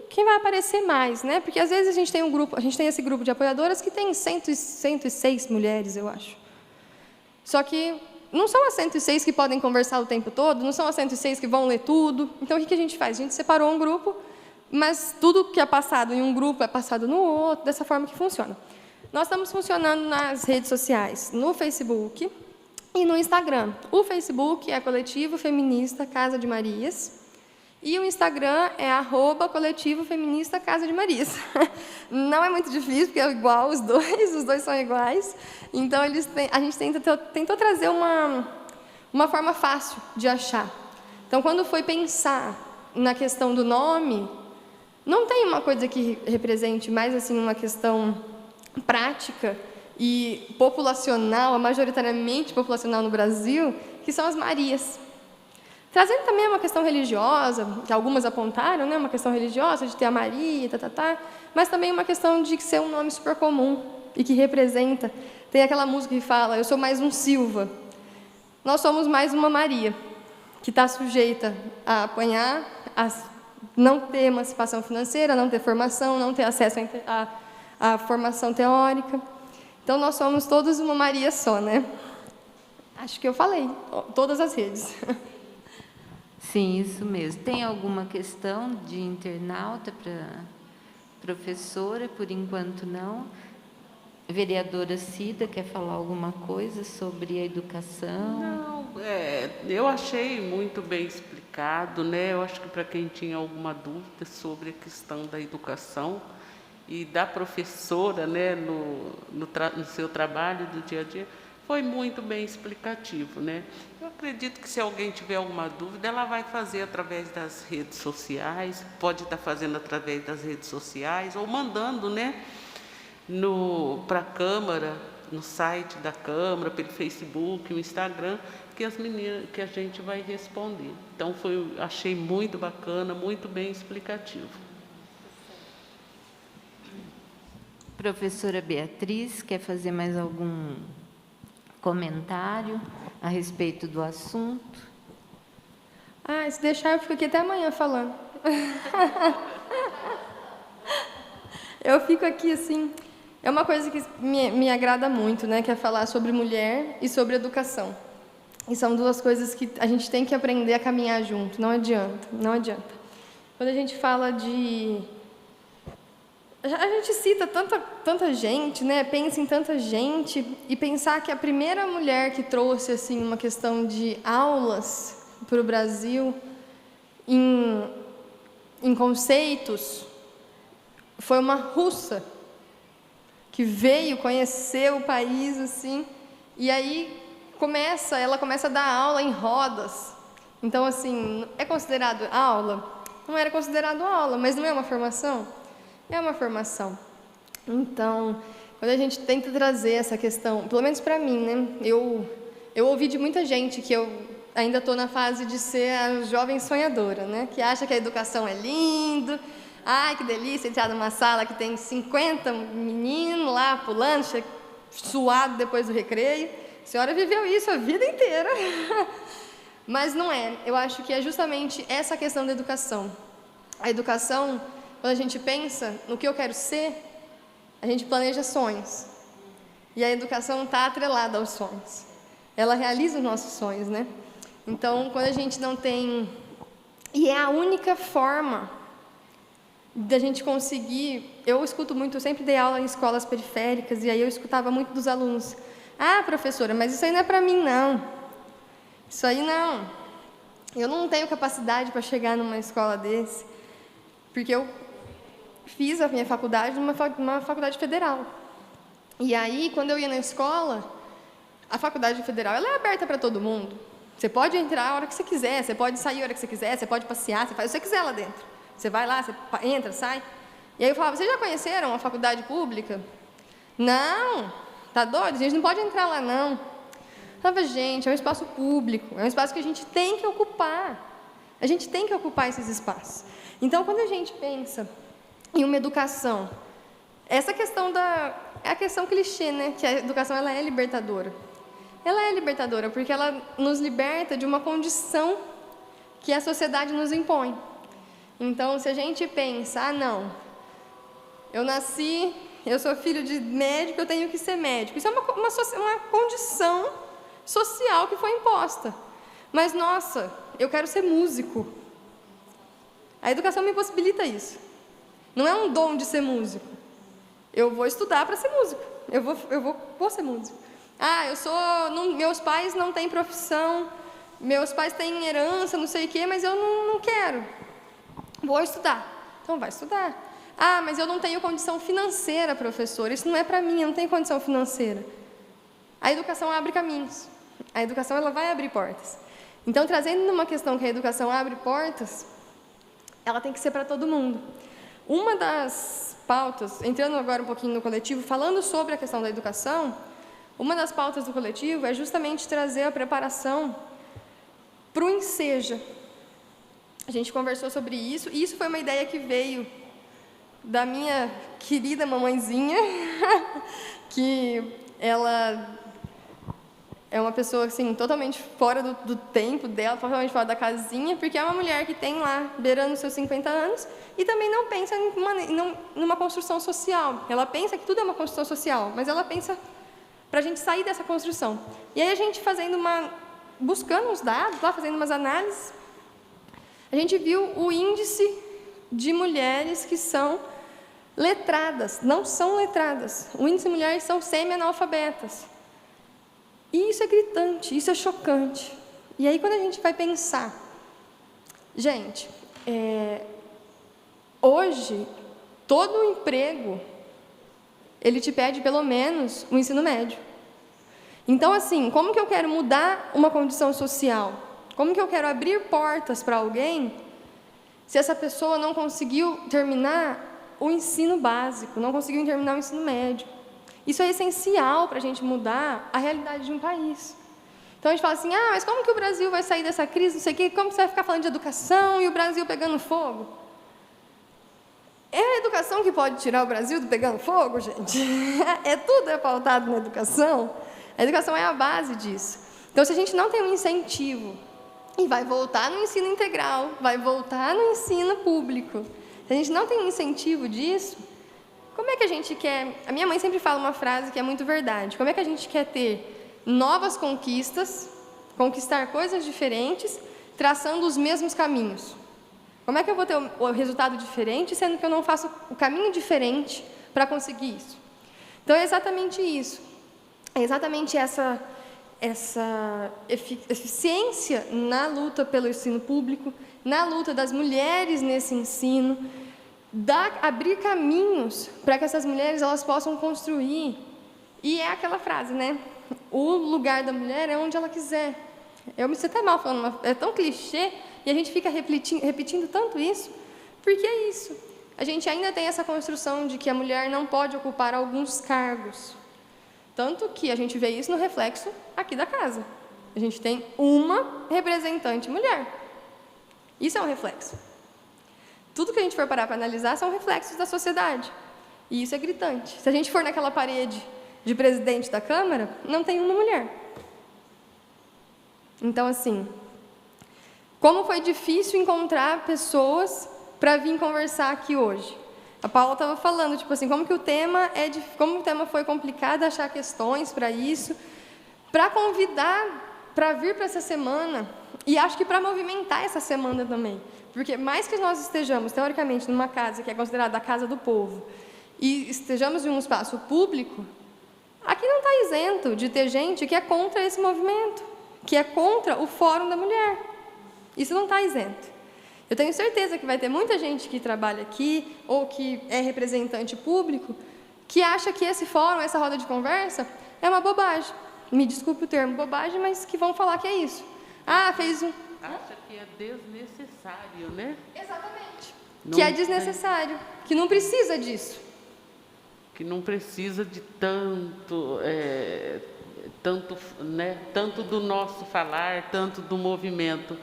Speaker 2: quem vai aparecer mais, né? Porque às vezes a gente tem esse grupo de apoiadoras que tem 106 mulheres, eu acho. Só que não são as 106 que podem conversar o tempo todo, não são as 106 que vão ler tudo. Então, o que a gente faz? A gente separou um grupo, mas tudo que é passado em um grupo é passado no outro, dessa forma que funciona. Nós estamos funcionando nas redes sociais, no Facebook e no Instagram. O Facebook é Coletivo Feminista Casa de Marias e o Instagram é @Coletivo Feminista Casa de Marias. Não é muito difícil, porque é igual os dois são iguais. Então, a gente tentou trazer uma forma fácil de achar. Então, quando foi pensar na questão do nome, não tem uma coisa que represente mais assim uma questão prática e populacional, majoritariamente populacional no Brasil, que são as Marias. Trazendo também uma questão religiosa, que algumas apontaram, né, uma questão religiosa, de ter a Maria, mas também uma questão de ser um nome super comum e que representa. Tem aquela música que fala, eu sou mais um Silva. Nós somos mais uma Maria, que está sujeita a apanhar, a não ter emancipação financeira, não ter formação, não ter acesso à formação teórica. Então, nós somos todos uma Maria só, né? Acho que eu falei, todas as redes.
Speaker 1: Sim, isso mesmo. Tem alguma questão de internauta para professora? Por enquanto, não. Vereadora Cida, quer falar alguma coisa sobre a educação?
Speaker 3: Não, eu achei muito bem explicado, né? Eu acho que para quem tinha alguma dúvida sobre a questão da educação e da professora, né, no seu trabalho do dia a dia, foi muito bem explicativo, né? Eu acredito que se alguém tiver alguma dúvida, ela vai fazer através das redes sociais, pode estar fazendo através das redes sociais ou mandando, né, para a Câmara, no site da Câmara, pelo Facebook, o Instagram, que a gente vai responder. Então, achei muito bacana, muito bem explicativo.
Speaker 1: Professora Beatriz, quer fazer mais algum comentário a respeito do assunto?
Speaker 2: Se deixar, eu fico aqui até amanhã falando. Eu fico aqui, assim... É uma coisa que me agrada muito, né? Que é falar sobre mulher e sobre educação. E são duas coisas que a gente tem que aprender a caminhar junto. Não adianta, não adianta. Quando a gente fala de... A gente cita tanta gente, né? Pensa em tanta gente. E pensar que a primeira mulher que trouxe assim, uma questão de aulas para o Brasil em conceitos foi uma russa que veio conhecer o país assim, e aí ela começa a dar aula em rodas. Então, assim, é considerado aula? Não era considerado aula, mas não é uma formação? É uma formação. Então, quando a gente tenta trazer essa questão, pelo menos para mim, né? Eu ouvi de muita gente que eu ainda estou na fase de ser a jovem sonhadora, né? Que acha que a educação é lindo. Ai, que delícia entrar numa sala que tem 50 meninos lá pulando, suado depois do recreio. A senhora viveu isso a vida inteira. Mas não é. Eu acho que é justamente essa questão da educação. A educação, quando a gente pensa no que eu quero ser, a gente planeja sonhos. E a educação está atrelada aos sonhos. Ela realiza os nossos sonhos, né? Então, quando a gente não tem... E é a única forma da gente conseguir... Eu escuto muito, eu sempre dei aula em escolas periféricas, e aí eu escutava muito dos alunos. Professora, mas isso aí não é para mim, não. Isso aí não. Eu não tenho capacidade para chegar numa escola desse, porque eu fiz a minha faculdade numa faculdade federal. E aí, quando eu ia na escola, a faculdade federal ela é aberta para todo mundo. Você pode entrar a hora que você quiser, você pode sair a hora que você quiser, você pode passear, você faz o que você quiser lá dentro. Você vai lá, você entra, sai. E aí eu falava, vocês já conheceram a faculdade pública? Não, tá doido? A gente não pode entrar lá, não. Eu falava, gente, é um espaço público, é um espaço que a gente tem que ocupar. A gente tem que ocupar esses espaços. Então, quando a gente pensa em uma educação, essa questão é a questão clichê, né? Que a educação ela é libertadora. Ela é libertadora porque ela nos liberta de uma condição que a sociedade nos impõe. Então, se a gente pensa, não, eu sou filho de médico, eu tenho que ser médico. Isso é uma condição social que foi imposta. Mas, nossa, eu quero ser músico. A educação me possibilita isso. Não é um dom de ser músico. Eu vou estudar para ser músico. Eu vou ser músico. Meus pais não têm profissão, meus pais têm herança, não sei o quê, mas eu não quero. Vou estudar. Então, vai estudar. Mas eu não tenho condição financeira, professor. Isso não é para mim, eu não tenho condição financeira. A educação abre caminhos. A educação ela vai abrir portas. Então, trazendo numa questão que a educação abre portas, ela tem que ser para todo mundo. Uma das pautas, entrando agora um pouquinho no coletivo, falando sobre a questão da educação, uma das pautas do coletivo é justamente trazer a preparação para o Enseja. A gente conversou sobre isso, e isso foi uma ideia que veio da minha querida mamãezinha, que ela é uma pessoa assim, totalmente fora do tempo dela, totalmente fora da casinha, porque é uma mulher que tem lá, beirando seus 50 anos, e também não pensa numa construção social. Ela pensa que tudo é uma construção social, mas ela pensa para a gente sair dessa construção. E aí a gente buscando os dados, lá fazendo umas análises, a gente viu o índice de mulheres que são letradas, não são letradas. O índice de mulheres são semi-analfabetas. E isso é gritante, isso é chocante. E aí, quando a gente vai pensar, gente, hoje, todo emprego, ele te pede pelo menos o ensino médio. Então, assim, como que eu quero mudar uma condição social? Como que eu quero abrir portas para alguém se essa pessoa não conseguiu terminar o ensino básico, não conseguiu terminar o ensino médio? Isso é essencial para a gente mudar a realidade de um país. Então, a gente fala assim, mas como que o Brasil vai sair dessa crise, não sei o quê, como você vai ficar falando de educação e o Brasil pegando fogo? É a educação que pode tirar o Brasil do pegando fogo, gente? Tudo é pautado na educação. A educação é a base disso. Então, se a gente não tem um incentivo, e vai voltar no ensino integral, vai voltar no ensino público, se a gente não tem um incentivo disso, como é que a gente quer... A minha mãe sempre fala uma frase que é muito verdade. Como é que a gente quer ter novas conquistas, conquistar coisas diferentes, traçando os mesmos caminhos? Como é que eu vou ter o resultado diferente, sendo que eu não faço o caminho diferente para conseguir isso? Então, é exatamente isso. É exatamente essa eficiência na luta pelo ensino público, na luta das mulheres nesse ensino, abrir caminhos para que essas mulheres elas possam construir. E é aquela frase, né? O lugar da mulher é onde ela quiser. Eu me sinto até mal falando, é tão clichê, e a gente fica repetindo tanto isso, porque é isso. A gente ainda tem essa construção de que a mulher não pode ocupar alguns cargos. Tanto que a gente vê isso no reflexo aqui da casa. A gente tem uma representante mulher. Isso é um reflexo. Tudo que a gente for parar para analisar são reflexos da sociedade. E isso é gritante. Se a gente for naquela parede de presidente da Câmara, não tem uma mulher. Então, assim, como foi difícil encontrar pessoas para vir conversar aqui hoje? A Paula estava falando, tipo assim, como o tema foi complicado achar questões para isso, para convidar para vir para essa semana, e acho que para movimentar essa semana também. Porque mais que nós estejamos, teoricamente, numa casa que é considerada a casa do povo, e estejamos em um espaço público, aqui não está isento de ter gente que é contra esse movimento, que é contra o Fórum da Mulher. Isso não está isento. Eu tenho certeza que vai ter muita gente que trabalha aqui, ou que é representante público, que acha que esse fórum, essa roda de conversa, é uma bobagem. Me desculpe o termo bobagem, mas que vão falar que é isso. Ah, fez um...
Speaker 3: Acha que é desnecessário, né?
Speaker 2: Exatamente.
Speaker 3: Não
Speaker 2: Que é desnecessário, que não precisa disso.
Speaker 3: Que não precisa de tanto, tanto do nosso falar, tanto do movimento.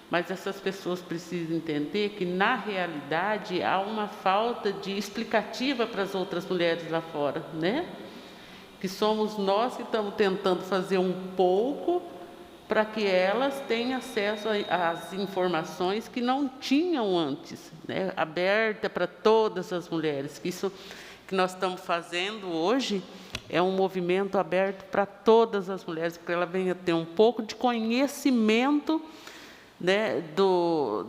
Speaker 3: Mas essas pessoas precisam entender que, na realidade, há uma falta de explicativa para as outras mulheres lá fora, né? Que somos nós que estamos tentando fazer um pouco para que elas tenham acesso às informações que não tinham antes, né? Aberta para todas as mulheres. Que isso que nós estamos fazendo hoje é um movimento aberto para todas as mulheres, para que ela venha ter um pouco de conhecimento, né,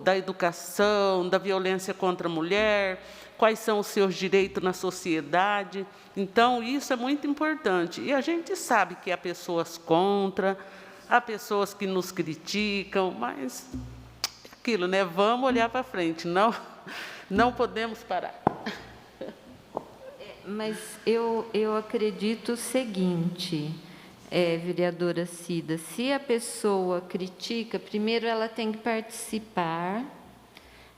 Speaker 3: da educação, da violência contra a mulher, quais são os seus direitos na sociedade. Então, isso é muito importante. E a gente sabe que há pessoas contra, há pessoas que nos criticam, mas aquilo, né? Vamos olhar para frente, não podemos parar.
Speaker 1: Mas eu acredito o seguinte, vereadora Cida, se a pessoa critica, primeiro ela tem que participar,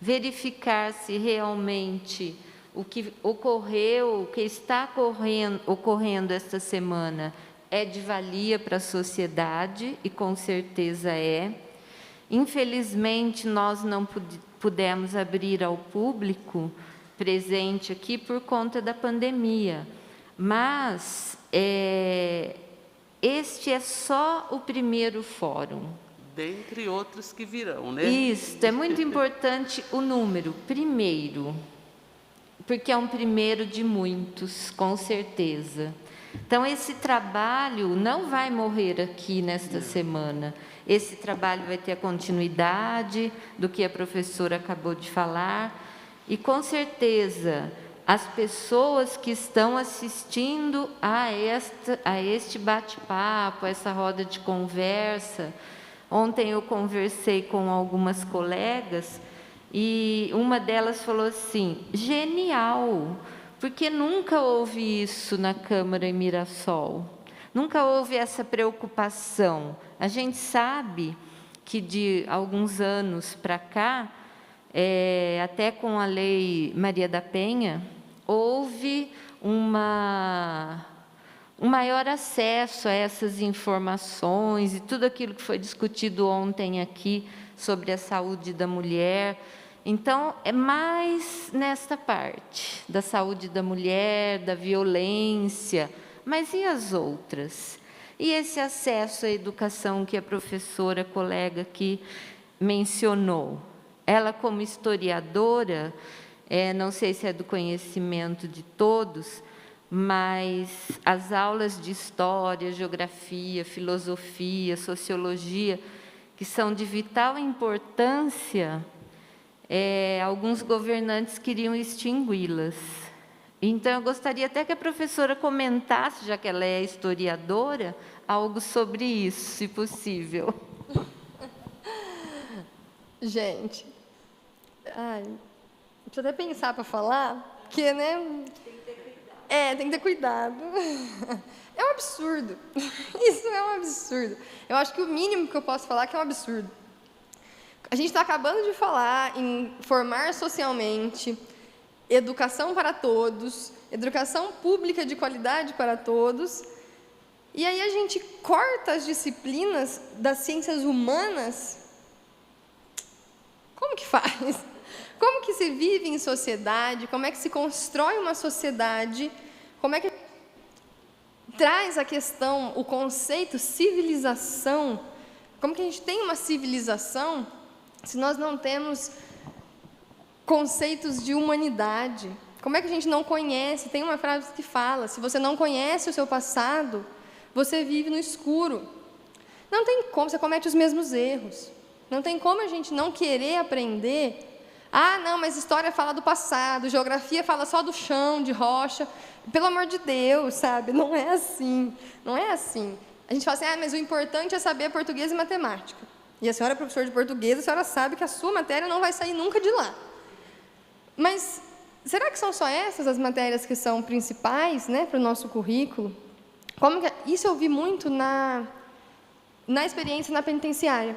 Speaker 1: verificar se realmente o que ocorreu, o que está ocorrendo esta semana é de valia para a sociedade, e com certeza é. Infelizmente, nós não pudemos abrir ao público presente aqui por conta da pandemia, mas este é só o primeiro fórum.
Speaker 3: Dentre outros que virão, né?
Speaker 1: Isso, é muito importante o número, primeiro, porque é um primeiro de muitos, com certeza. Então, esse trabalho não vai morrer aqui nesta semana. Esse trabalho vai ter a continuidade do que a professora acabou de falar, e, com certeza, as pessoas que estão assistindo a este bate-papo, a essa roda de conversa. Ontem eu conversei com algumas colegas e uma delas falou assim, genial, porque nunca houve isso na Câmara em Mirassol, nunca houve essa preocupação. A gente sabe que de alguns anos para cá, até com a Lei Maria da Penha, houve um maior acesso a essas informações e tudo aquilo que foi discutido ontem aqui sobre a saúde da mulher. Então, é mais nesta parte da saúde da mulher, da violência, mas e as outras? E esse acesso à educação que a professora, colega aqui, mencionou? Ela, como historiadora, não sei se é do conhecimento de todos, mas as aulas de história, geografia, filosofia, sociologia, que são de vital importância, alguns governantes queriam extingui-las. Então, eu gostaria até que a professora comentasse, já que ela é historiadora, algo sobre isso, se possível.
Speaker 2: Gente, preciso até pensar para falar, porque, né? Tem que ter cuidado. É um absurdo. Isso é um absurdo. Eu acho que o mínimo que eu posso falar é que é um absurdo. A gente está acabando de falar em formar socialmente, educação para todos, educação pública de qualidade para todos, e aí a gente corta as disciplinas das ciências humanas. Como que faz? Como que se vive em sociedade? Como é que se constrói uma sociedade? Como é que traz a questão, o conceito civilização? Como que a gente tem uma civilização se nós não temos conceitos de humanidade? Como é que a gente não conhece? Tem uma frase que fala, se você não conhece o seu passado, você vive no escuro. Não tem como, você comete os mesmos erros. Não tem como a gente não querer aprender. Não, mas história fala do passado, geografia fala só do chão, de rocha. Pelo amor de Deus, sabe? Não é assim. Não é assim. A gente fala assim, mas o importante é saber português e matemática. E a senhora é professora de português, a senhora sabe que a sua matéria não vai sair nunca de lá. Mas será que são só essas as matérias que são principais, né, para o nosso currículo? Isso eu vi muito na experiência na penitenciária.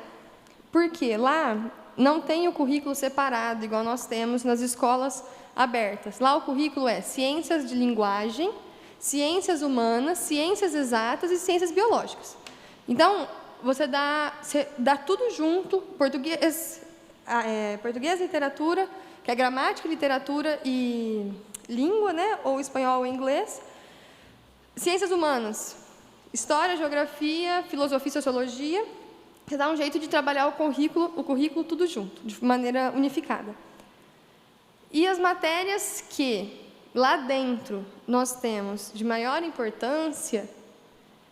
Speaker 2: Porque lá não tem o currículo separado, igual nós temos nas escolas abertas. Lá o currículo é ciências de linguagem, ciências humanas, ciências exatas e ciências biológicas. Então, você dá tudo junto, português, literatura, que é gramática, literatura e língua, né? Ou espanhol ou inglês. Ciências humanas, história, geografia, filosofia e sociologia. Você dá um jeito de trabalhar o currículo tudo junto, de maneira unificada. E as matérias que lá dentro nós temos de maior importância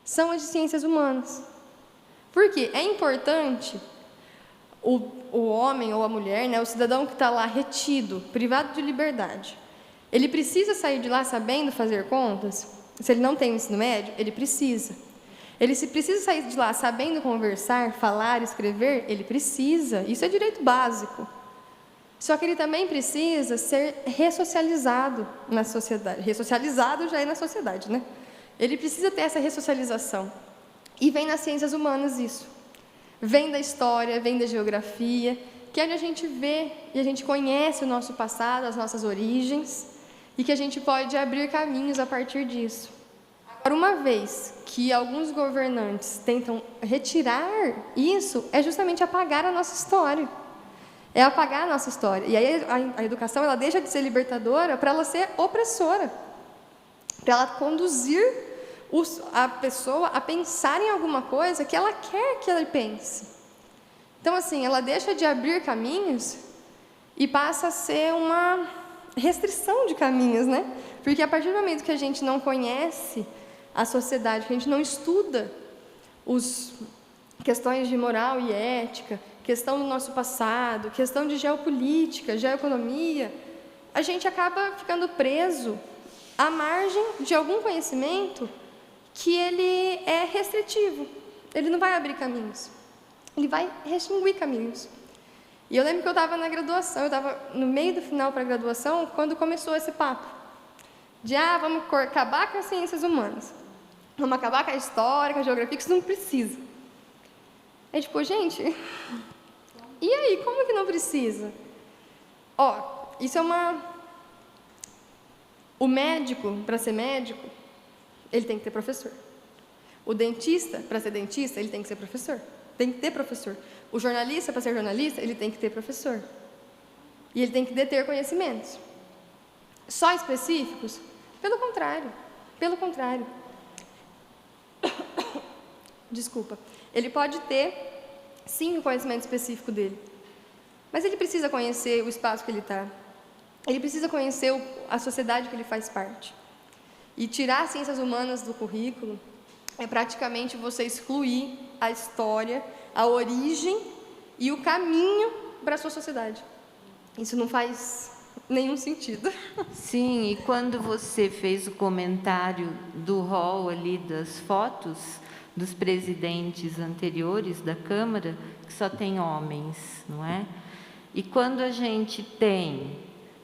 Speaker 2: são as de ciências humanas. Por quê? É importante o homem ou a mulher, né, o cidadão que está lá retido, privado de liberdade, ele precisa sair de lá sabendo fazer contas? Se ele não tem o ensino médio, ele precisa. Ele precisa sair de lá sabendo conversar, falar, escrever? Ele precisa. Isso é direito básico. Só que ele também precisa ser ressocializado na sociedade. Ressocializado já é na sociedade, né? Ele precisa ter essa ressocialização. E vem nas ciências humanas isso. Vem da história, vem da geografia, que é onde a gente vê e a gente conhece o nosso passado, as nossas origens, e que a gente pode abrir caminhos a partir disso. Agora, uma vez que alguns governantes tentam retirar isso, é justamente apagar a nossa história. É apagar a nossa história. E aí a educação ela deixa de ser libertadora para ela ser opressora, para ela conduzir a pessoa a pensar em alguma coisa que ela quer que ela pense. Então, assim, ela deixa de abrir caminhos e passa a ser uma restrição de caminhos, né? Porque a partir do momento que a gente não conhece a sociedade, que a gente não estuda questões de moral e ética, questão do nosso passado, questão de geopolítica, geoeconomia, a gente acaba ficando preso à margem de algum conhecimento que ele é restritivo, ele não vai abrir caminhos, ele vai restringir caminhos. E eu lembro que eu estava na graduação, eu estava no meio do final para a graduação, quando começou esse papo de, vamos acabar com as ciências humanas, vamos acabar com a história, com a geografia, que isso não precisa. É tipo, gente, e aí, como que não precisa? Isso é o médico, para ser médico, ele tem que ter professor. O dentista, para ser dentista, ele tem que ser professor. Tem que ter professor. O jornalista, para ser jornalista, ele tem que ter professor. E ele tem que deter conhecimentos. Só específicos? Pelo contrário. Pelo contrário. Desculpa. Ele pode ter, sim, o conhecimento específico dele. Mas ele precisa conhecer o espaço que ele está. Ele precisa conhecer a sociedade que ele faz parte. E tirar as ciências humanas do currículo é praticamente você excluir a história, a origem e o caminho para a sua sociedade. Isso não faz nenhum sentido.
Speaker 1: Sim, e quando você fez o comentário do rol ali das fotos dos presidentes anteriores da Câmara, que só tem homens, não é? E quando a gente tem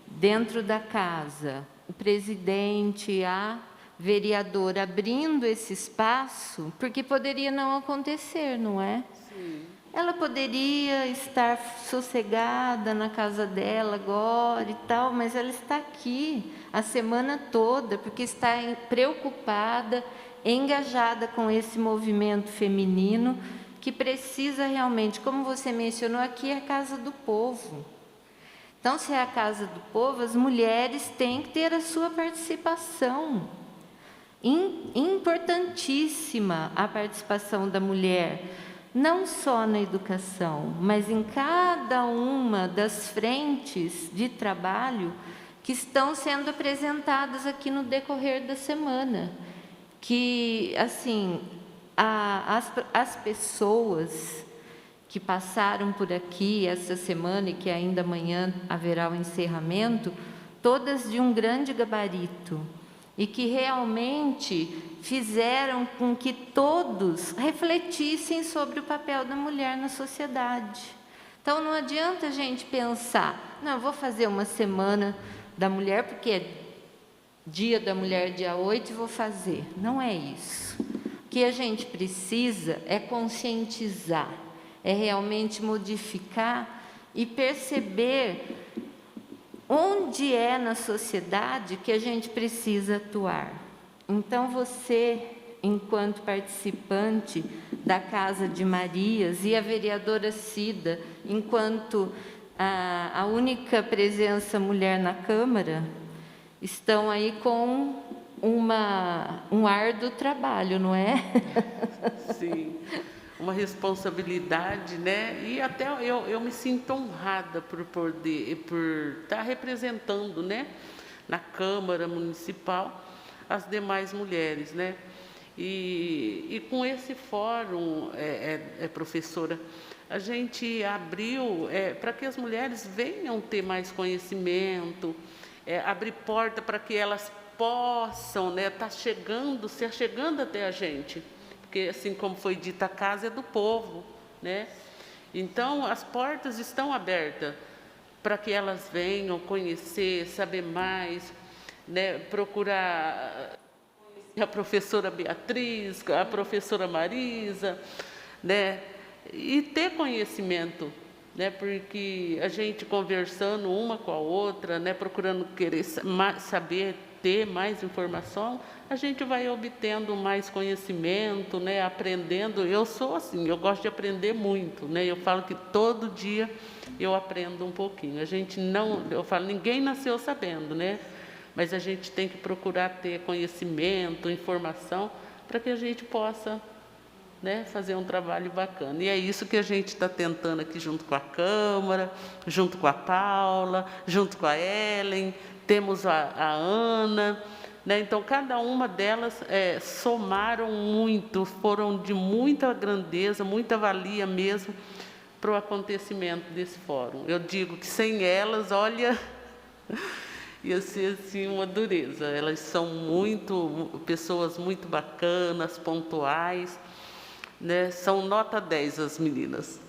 Speaker 1: dentro da casa o presidente, a vereadora abrindo esse espaço, porque poderia não acontecer, não é? Sim. Ela poderia estar sossegada na casa dela agora e tal, mas ela está aqui a semana toda, porque está preocupada, engajada com esse movimento feminino, que precisa realmente, como você mencionou, aqui é a casa do povo. Então, se é a casa do povo, as mulheres têm que ter a sua participação. Importantíssima a participação da mulher, não só na educação, mas em cada uma das frentes de trabalho que estão sendo apresentadas aqui no decorrer da semana. Que, assim, as pessoas que passaram por aqui essa semana e que ainda amanhã haverá o encerramento, todas de um grande gabarito. e que realmente fizeram com que todos refletissem sobre o papel da mulher na sociedade. Então, não adianta a gente pensar, não, eu vou fazer uma semana da mulher, porque é Dia da Mulher, dia 8, e vou fazer. Não é isso. O que a gente precisa é conscientizar, é realmente modificar e perceber onde é na sociedade que a gente precisa atuar. Então, você, enquanto participante da Casa de Marias, e a vereadora Cida, enquanto a única presença mulher na Câmara, estão aí com um árduo trabalho, não é?
Speaker 3: Sim, uma responsabilidade, né? E até eu me sinto honrada por estar representando, né, na Câmara Municipal as demais mulheres, né? E com esse fórum, professora, a gente abriu para que as mulheres venham ter mais conhecimento, abrir porta para que elas possam, né, estar chegando até a gente, porque assim como foi dita, a casa é do povo, né? Então as portas estão abertas para que elas venham conhecer, saber mais, né, procurar a professora Beatriz, a professora Marisa, né, e ter conhecimento, né, porque a gente conversando uma com a outra, né, procurando querer saber, ter mais informação, a gente vai obtendo mais conhecimento, né, aprendendo. Eu sou assim, eu gosto de aprender muito, né, eu falo que todo dia eu aprendo um pouquinho. Eu falo, ninguém nasceu sabendo, né? Mas a gente tem que procurar ter conhecimento, informação, para que a gente possa, né, fazer um trabalho bacana. E é isso que a gente está tentando aqui junto com a Câmara, junto com a Paula, junto com a Ellen, temos a Ana, né? Então, cada uma delas somaram muito, foram de muita grandeza, muita valia mesmo para o acontecimento desse fórum. Eu digo que sem elas, olha, ia ser assim uma dureza. Elas são pessoas muito bacanas, pontuais, né? São nota 10 as meninas.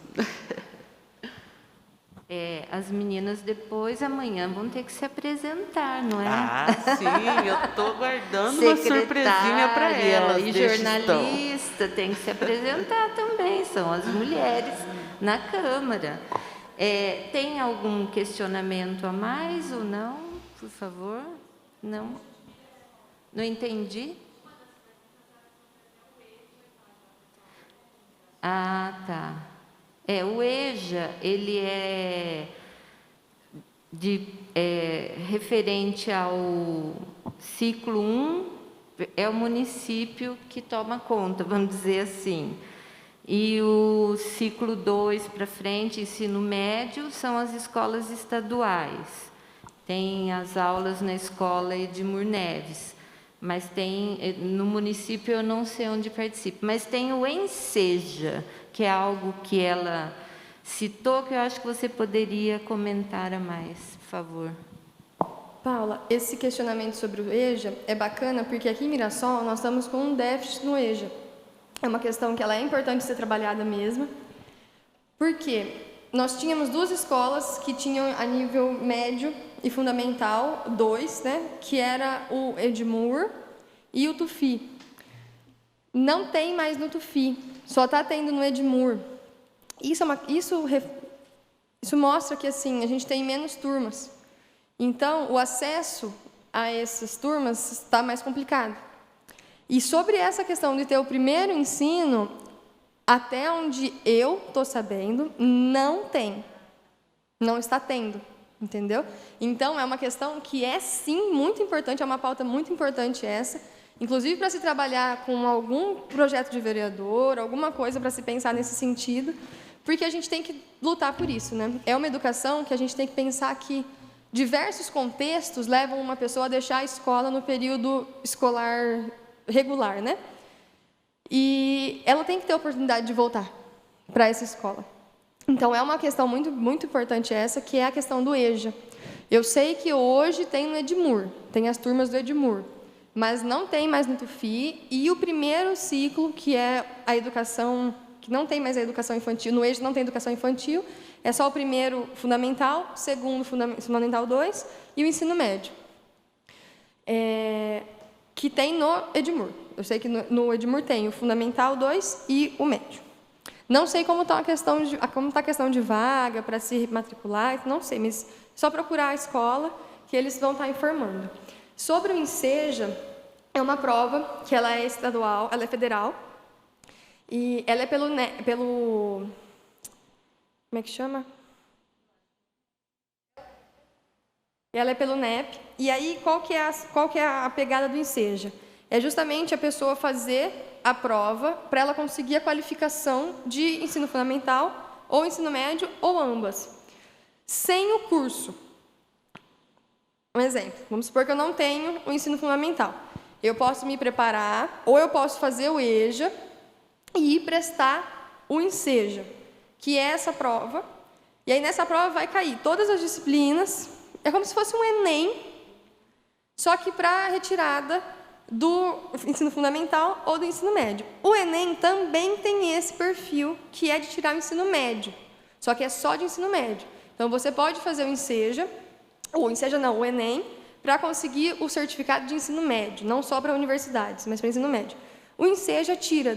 Speaker 1: As meninas depois, amanhã, vão ter que se apresentar, não é?
Speaker 3: Ah, sim, eu estou guardando uma surpresinha para elas.
Speaker 1: E jornalista tem que se apresentar também, são as mulheres na Câmara. Tem algum questionamento a mais ou não? Por favor. Não? Não entendi? Ah, tá. O EJA, ele referente ao ciclo 1, é o município que toma conta, vamos dizer assim. E o ciclo 2 para frente, ensino médio, são as escolas estaduais. Tem as aulas na escola Edmur Neves, mas tem, no município eu não sei onde participa, mas tem o Enseja, que é algo que ela citou, que eu acho que você poderia comentar a mais, por favor.
Speaker 2: Paula, esse questionamento sobre o EJA é bacana, porque aqui em Mirassol nós estamos com um déficit no EJA. É uma questão que ela é importante ser trabalhada mesmo, porque nós tínhamos 2 escolas que tinham a nível médio e fundamental 2, né, que era o Edmur e o Tufi. Não tem mais no Tufi, só está tendo no Edmur. Isso mostra que assim a gente tem menos turmas. Então, o acesso a essas turmas está mais complicado. E sobre essa questão de ter o primeiro ensino, até onde eu estou sabendo, não tem. Não está tendo, entendeu? Então, é uma questão que é, sim, muito importante, é uma pauta muito importante essa, inclusive para se trabalhar com algum projeto de vereador, alguma coisa para se pensar nesse sentido, porque a gente tem que lutar por isso, né? É uma educação que a gente tem que pensar que diversos contextos levam uma pessoa a deixar a escola no período escolar regular, né? E ela tem que ter a oportunidade de voltar para essa escola. Então, é uma questão muito, muito importante essa, que é a questão do EJA. Eu sei que hoje tem no Edmur, tem as turmas do Edmur. mas não tem mais no Tufi, e o primeiro ciclo, que é a educação, que não tem mais a educação infantil, no EJA não tem educação infantil, é só o primeiro fundamental, segundo fundamental 2 e o ensino médio, que tem no Edmur. Eu sei que no Edmur tem o fundamental 2 e o médio. Não sei como está a questão de vaga para se matricular, não sei, mas só procurar a escola que eles vão estar informando. Sobre o Enseja, é uma prova que ela é estadual, ela é federal, e ela é pelo como é que chama? Ela é pelo NEP. E aí, qual que é a pegada do Enseja? É justamente a pessoa fazer a prova para ela conseguir a qualificação de ensino fundamental, ou ensino médio, ou ambas. Sem o curso. Um exemplo. Vamos supor que eu não tenho o ensino fundamental. Eu posso me preparar, ou eu posso fazer o EJA e prestar o Enseja, que é essa prova. E aí, nessa prova, vai cair todas as disciplinas. É como se fosse um Enem, só que para retirada do ensino fundamental ou do ensino médio. O Enem também tem esse perfil, que é de tirar o ensino médio, só que é só de ensino médio. Então, você pode fazer o Enseja, o Enem, para conseguir o certificado de ensino médio, não só para universidades, mas para ensino médio. O Enseja tira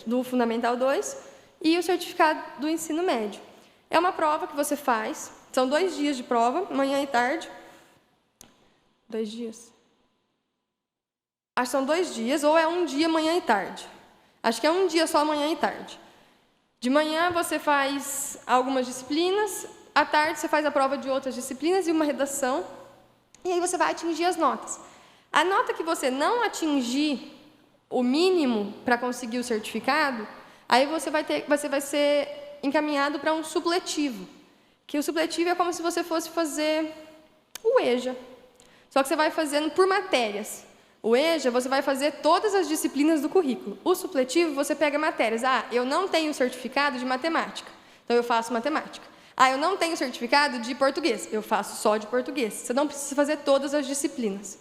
Speaker 2: do Fundamental 2 e o certificado do ensino médio. É uma prova que você faz, são 2 dias de prova, manhã e tarde. 2 dias? Acho que são 2 dias, ou é um dia, manhã e tarde. Acho que é um dia só, manhã e tarde. De manhã você faz algumas disciplinas, à tarde você faz a prova de outras disciplinas e uma redação, e aí você vai atingir as notas. A nota que você não atingir o mínimo para conseguir o certificado, aí você vai ser encaminhado para um supletivo, que o supletivo é como se você fosse fazer o EJA, só que você vai fazendo por matérias. O EJA, você vai fazer todas as disciplinas do currículo. O supletivo, você pega matérias. Eu não tenho certificado de matemática, então eu faço matemática. Eu não tenho certificado de português, eu faço só de português. Você não precisa fazer todas as disciplinas.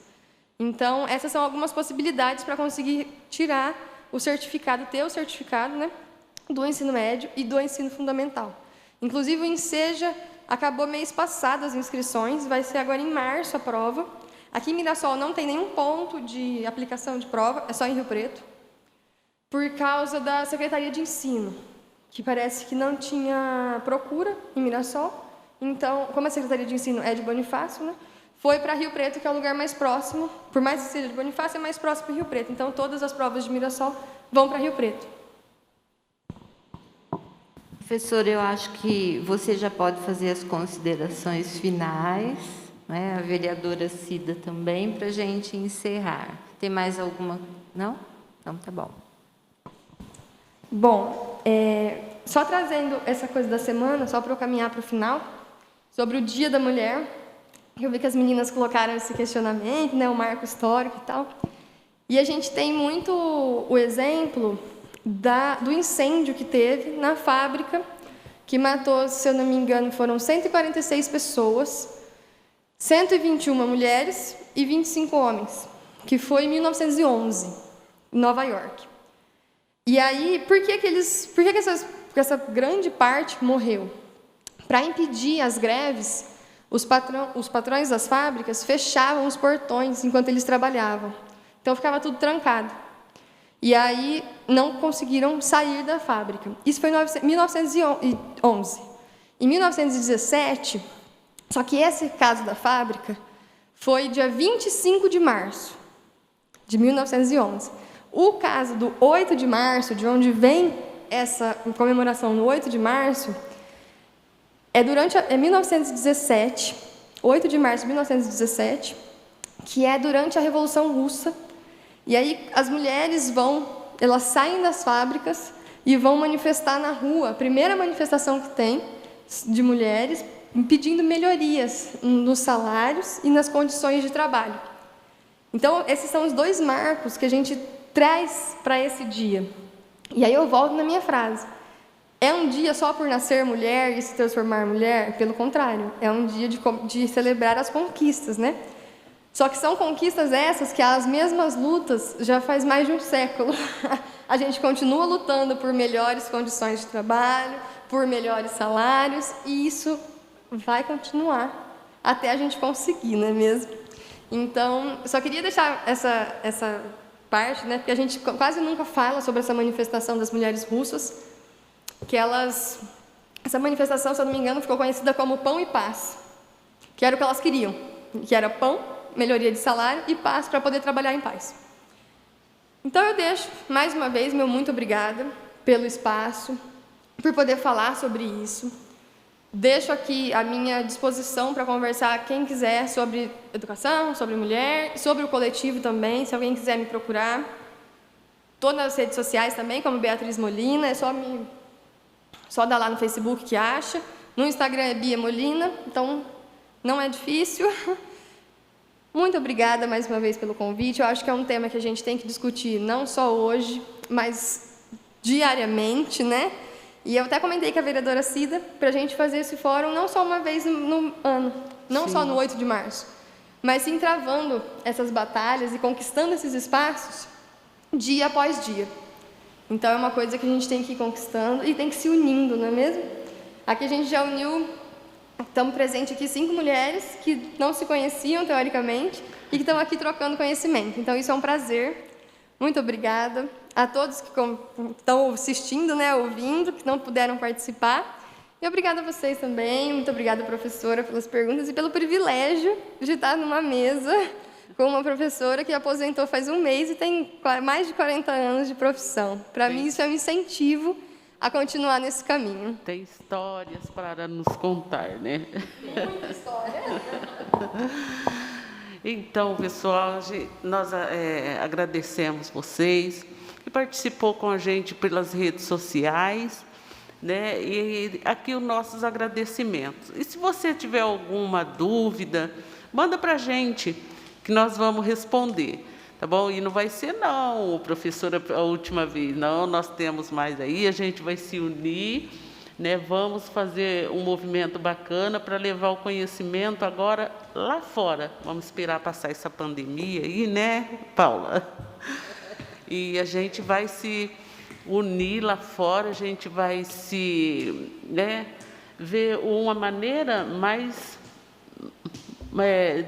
Speaker 2: Então, essas são algumas possibilidades para conseguir tirar o certificado, ter o certificado, né, do ensino médio e do ensino fundamental. Inclusive, o Enseja acabou mês passado as inscrições, vai ser agora em março a prova. Aqui em Mirassol não tem nenhum ponto de aplicação de prova, é só em Rio Preto, por causa da Secretaria de Ensino, que parece que não tinha procura em Mirassol. Então, como a Secretaria de Ensino é de Bonifácio, né, foi para Rio Preto, que é o lugar mais próximo, por mais que seja de Bonifácio, é mais próximo de Rio Preto. Então, todas as provas de Mirassol vão para Rio Preto.
Speaker 1: Professora, eu acho que você já pode fazer as considerações finais, né? A vereadora Cida também, para a gente encerrar. Tem mais alguma? Não? Então, tá bom.
Speaker 2: Bom, só trazendo essa coisa da semana, só para eu caminhar para o final, sobre o Dia da Mulher. Eu vi que as meninas colocaram esse questionamento, né, o marco histórico e tal. E a gente tem muito o exemplo do incêndio que teve na fábrica, que matou, se eu não me engano, foram 146 pessoas, 121 mulheres e 25 homens, que foi em 1911, em Nova York. E aí, por que essa grande parte morreu? Para impedir as greves, os patrões das fábricas fechavam os portões enquanto eles trabalhavam. Então, ficava tudo trancado. E aí, não conseguiram sair da fábrica. Isso foi em 1911. Em 1917, só que esse caso da fábrica foi dia 25 de março de 1911. O caso do 8 de março, de onde vem essa comemoração no 8 de março, é 1917, 8 de março de 1917, que é durante a Revolução Russa. E aí as mulheres elas saem das fábricas e vão manifestar na rua, a primeira manifestação que tem de mulheres, pedindo melhorias nos salários e nas condições de trabalho. Então, esses são os 2 marcos que a gente traz para esse dia. E aí eu volto na minha frase. É um dia só por nascer mulher e se transformar mulher? Pelo contrário, é um dia de celebrar as conquistas, né? Só que são conquistas essas que as mesmas lutas já faz mais de um século. A gente continua lutando por melhores condições de trabalho, por melhores salários, e isso vai continuar até a gente conseguir, não é mesmo? Então, eu só queria deixar essa parte, né, porque a gente quase nunca fala sobre essa manifestação das mulheres russas, que essa manifestação, se eu não me engano, ficou conhecida como Pão e Paz, que era o que elas queriam, que era pão, melhoria de salário e paz para poder trabalhar em paz. Então eu deixo, mais uma vez, meu muito obrigada pelo espaço, por poder falar sobre isso. Deixo aqui a minha disposição para conversar quem quiser sobre educação, sobre mulher, sobre o coletivo também, se alguém quiser me procurar. Estou nas redes sociais também, como Beatriz Molina, é só dar lá no Facebook que acha. No Instagram é Bia Molina, então não é difícil. Muito obrigada mais uma vez pelo convite. Eu acho que é um tema que a gente tem que discutir não só hoje, mas diariamente, né? E eu até comentei com a vereadora Cida para a gente fazer esse fórum não só uma vez no ano, não só no 8 de março, mas sim travando essas batalhas e conquistando esses espaços dia após dia. Então é uma coisa que a gente tem que ir conquistando e tem que se unindo, não é mesmo? Aqui a gente já uniu, estamos presentes aqui 5 mulheres que não se conheciam teoricamente e que estão aqui trocando conhecimento. Então isso é um prazer. Muito obrigada a todos que estão assistindo, né, ouvindo, que não puderam participar. E obrigada a vocês também. Muito obrigada, professora, pelas perguntas e pelo privilégio de estar numa mesa com uma professora que aposentou faz um mês e tem mais de 40 anos de profissão. Para mim, isso é um incentivo a continuar nesse caminho.
Speaker 3: Tem histórias para nos contar, né?
Speaker 2: Muita história.
Speaker 3: Então, pessoal, nós agradecemos vocês que participou com a gente pelas redes sociais, né? E aqui os nossos agradecimentos. E se você tiver alguma dúvida, manda para a gente, que nós vamos responder, tá bom? E não vai ser não, professora, a última vez, não, nós temos mais aí, a gente vai se unir, né? Vamos fazer um movimento bacana para levar o conhecimento agora lá fora. Vamos esperar passar essa pandemia aí, né, Paula? E a gente vai se unir lá fora, a gente vai se, né, ver uma maneira mais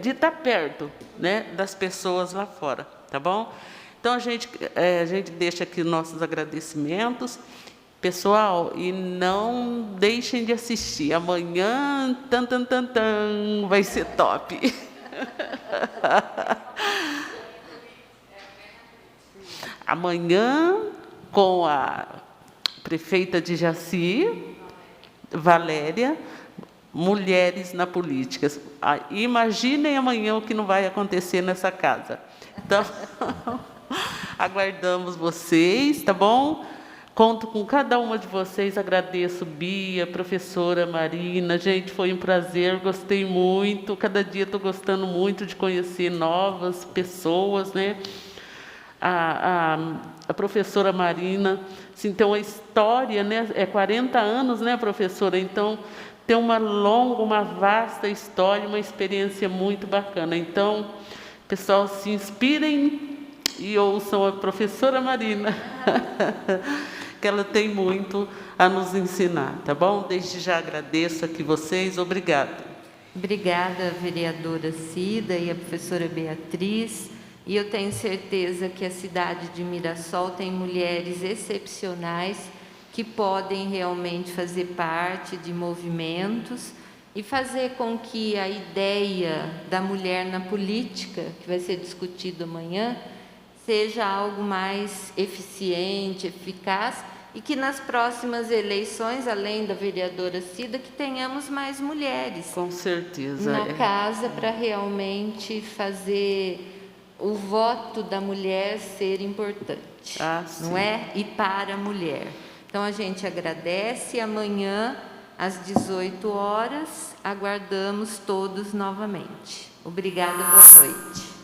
Speaker 3: de estar perto, né, das pessoas lá fora, tá bom? Então a gente deixa aqui nossos agradecimentos, pessoal, e não deixem de assistir. Amanhã, vai ser top. Amanhã, com a prefeita de Jaci, Valéria, Mulheres na Política. Imaginem amanhã o que não vai acontecer nessa casa. Então, aguardamos vocês, tá bom? Conto com cada uma de vocês, agradeço, Bia, professora Marina. Gente, foi um prazer, gostei muito. Cada dia estou gostando muito de conhecer novas pessoas, né? A professora Marina, assim, tem uma história, né? 40 anos, né, professora? Então, tem uma vasta história, uma experiência muito bacana. Então, pessoal, se inspirem e ouçam a professora Marina, que ela tem muito a nos ensinar, tá bom? Desde já agradeço aqui vocês, obrigada.
Speaker 1: Obrigada, vereadora Cida e a professora Beatriz. E eu tenho certeza que a cidade de Mirassol tem mulheres excepcionais que podem realmente fazer parte de movimentos e fazer com que a ideia da mulher na política, que vai ser discutido amanhã, seja algo mais eficiente, eficaz, e que nas próximas eleições, além da vereadora Cida, que tenhamos mais mulheres.
Speaker 3: Com certeza.
Speaker 1: Na casa, para realmente fazer o voto da mulher ser importante, não é? E para a mulher. Então, a gente agradece. Amanhã, às 18 horas, aguardamos todos novamente. Obrigada, boa noite.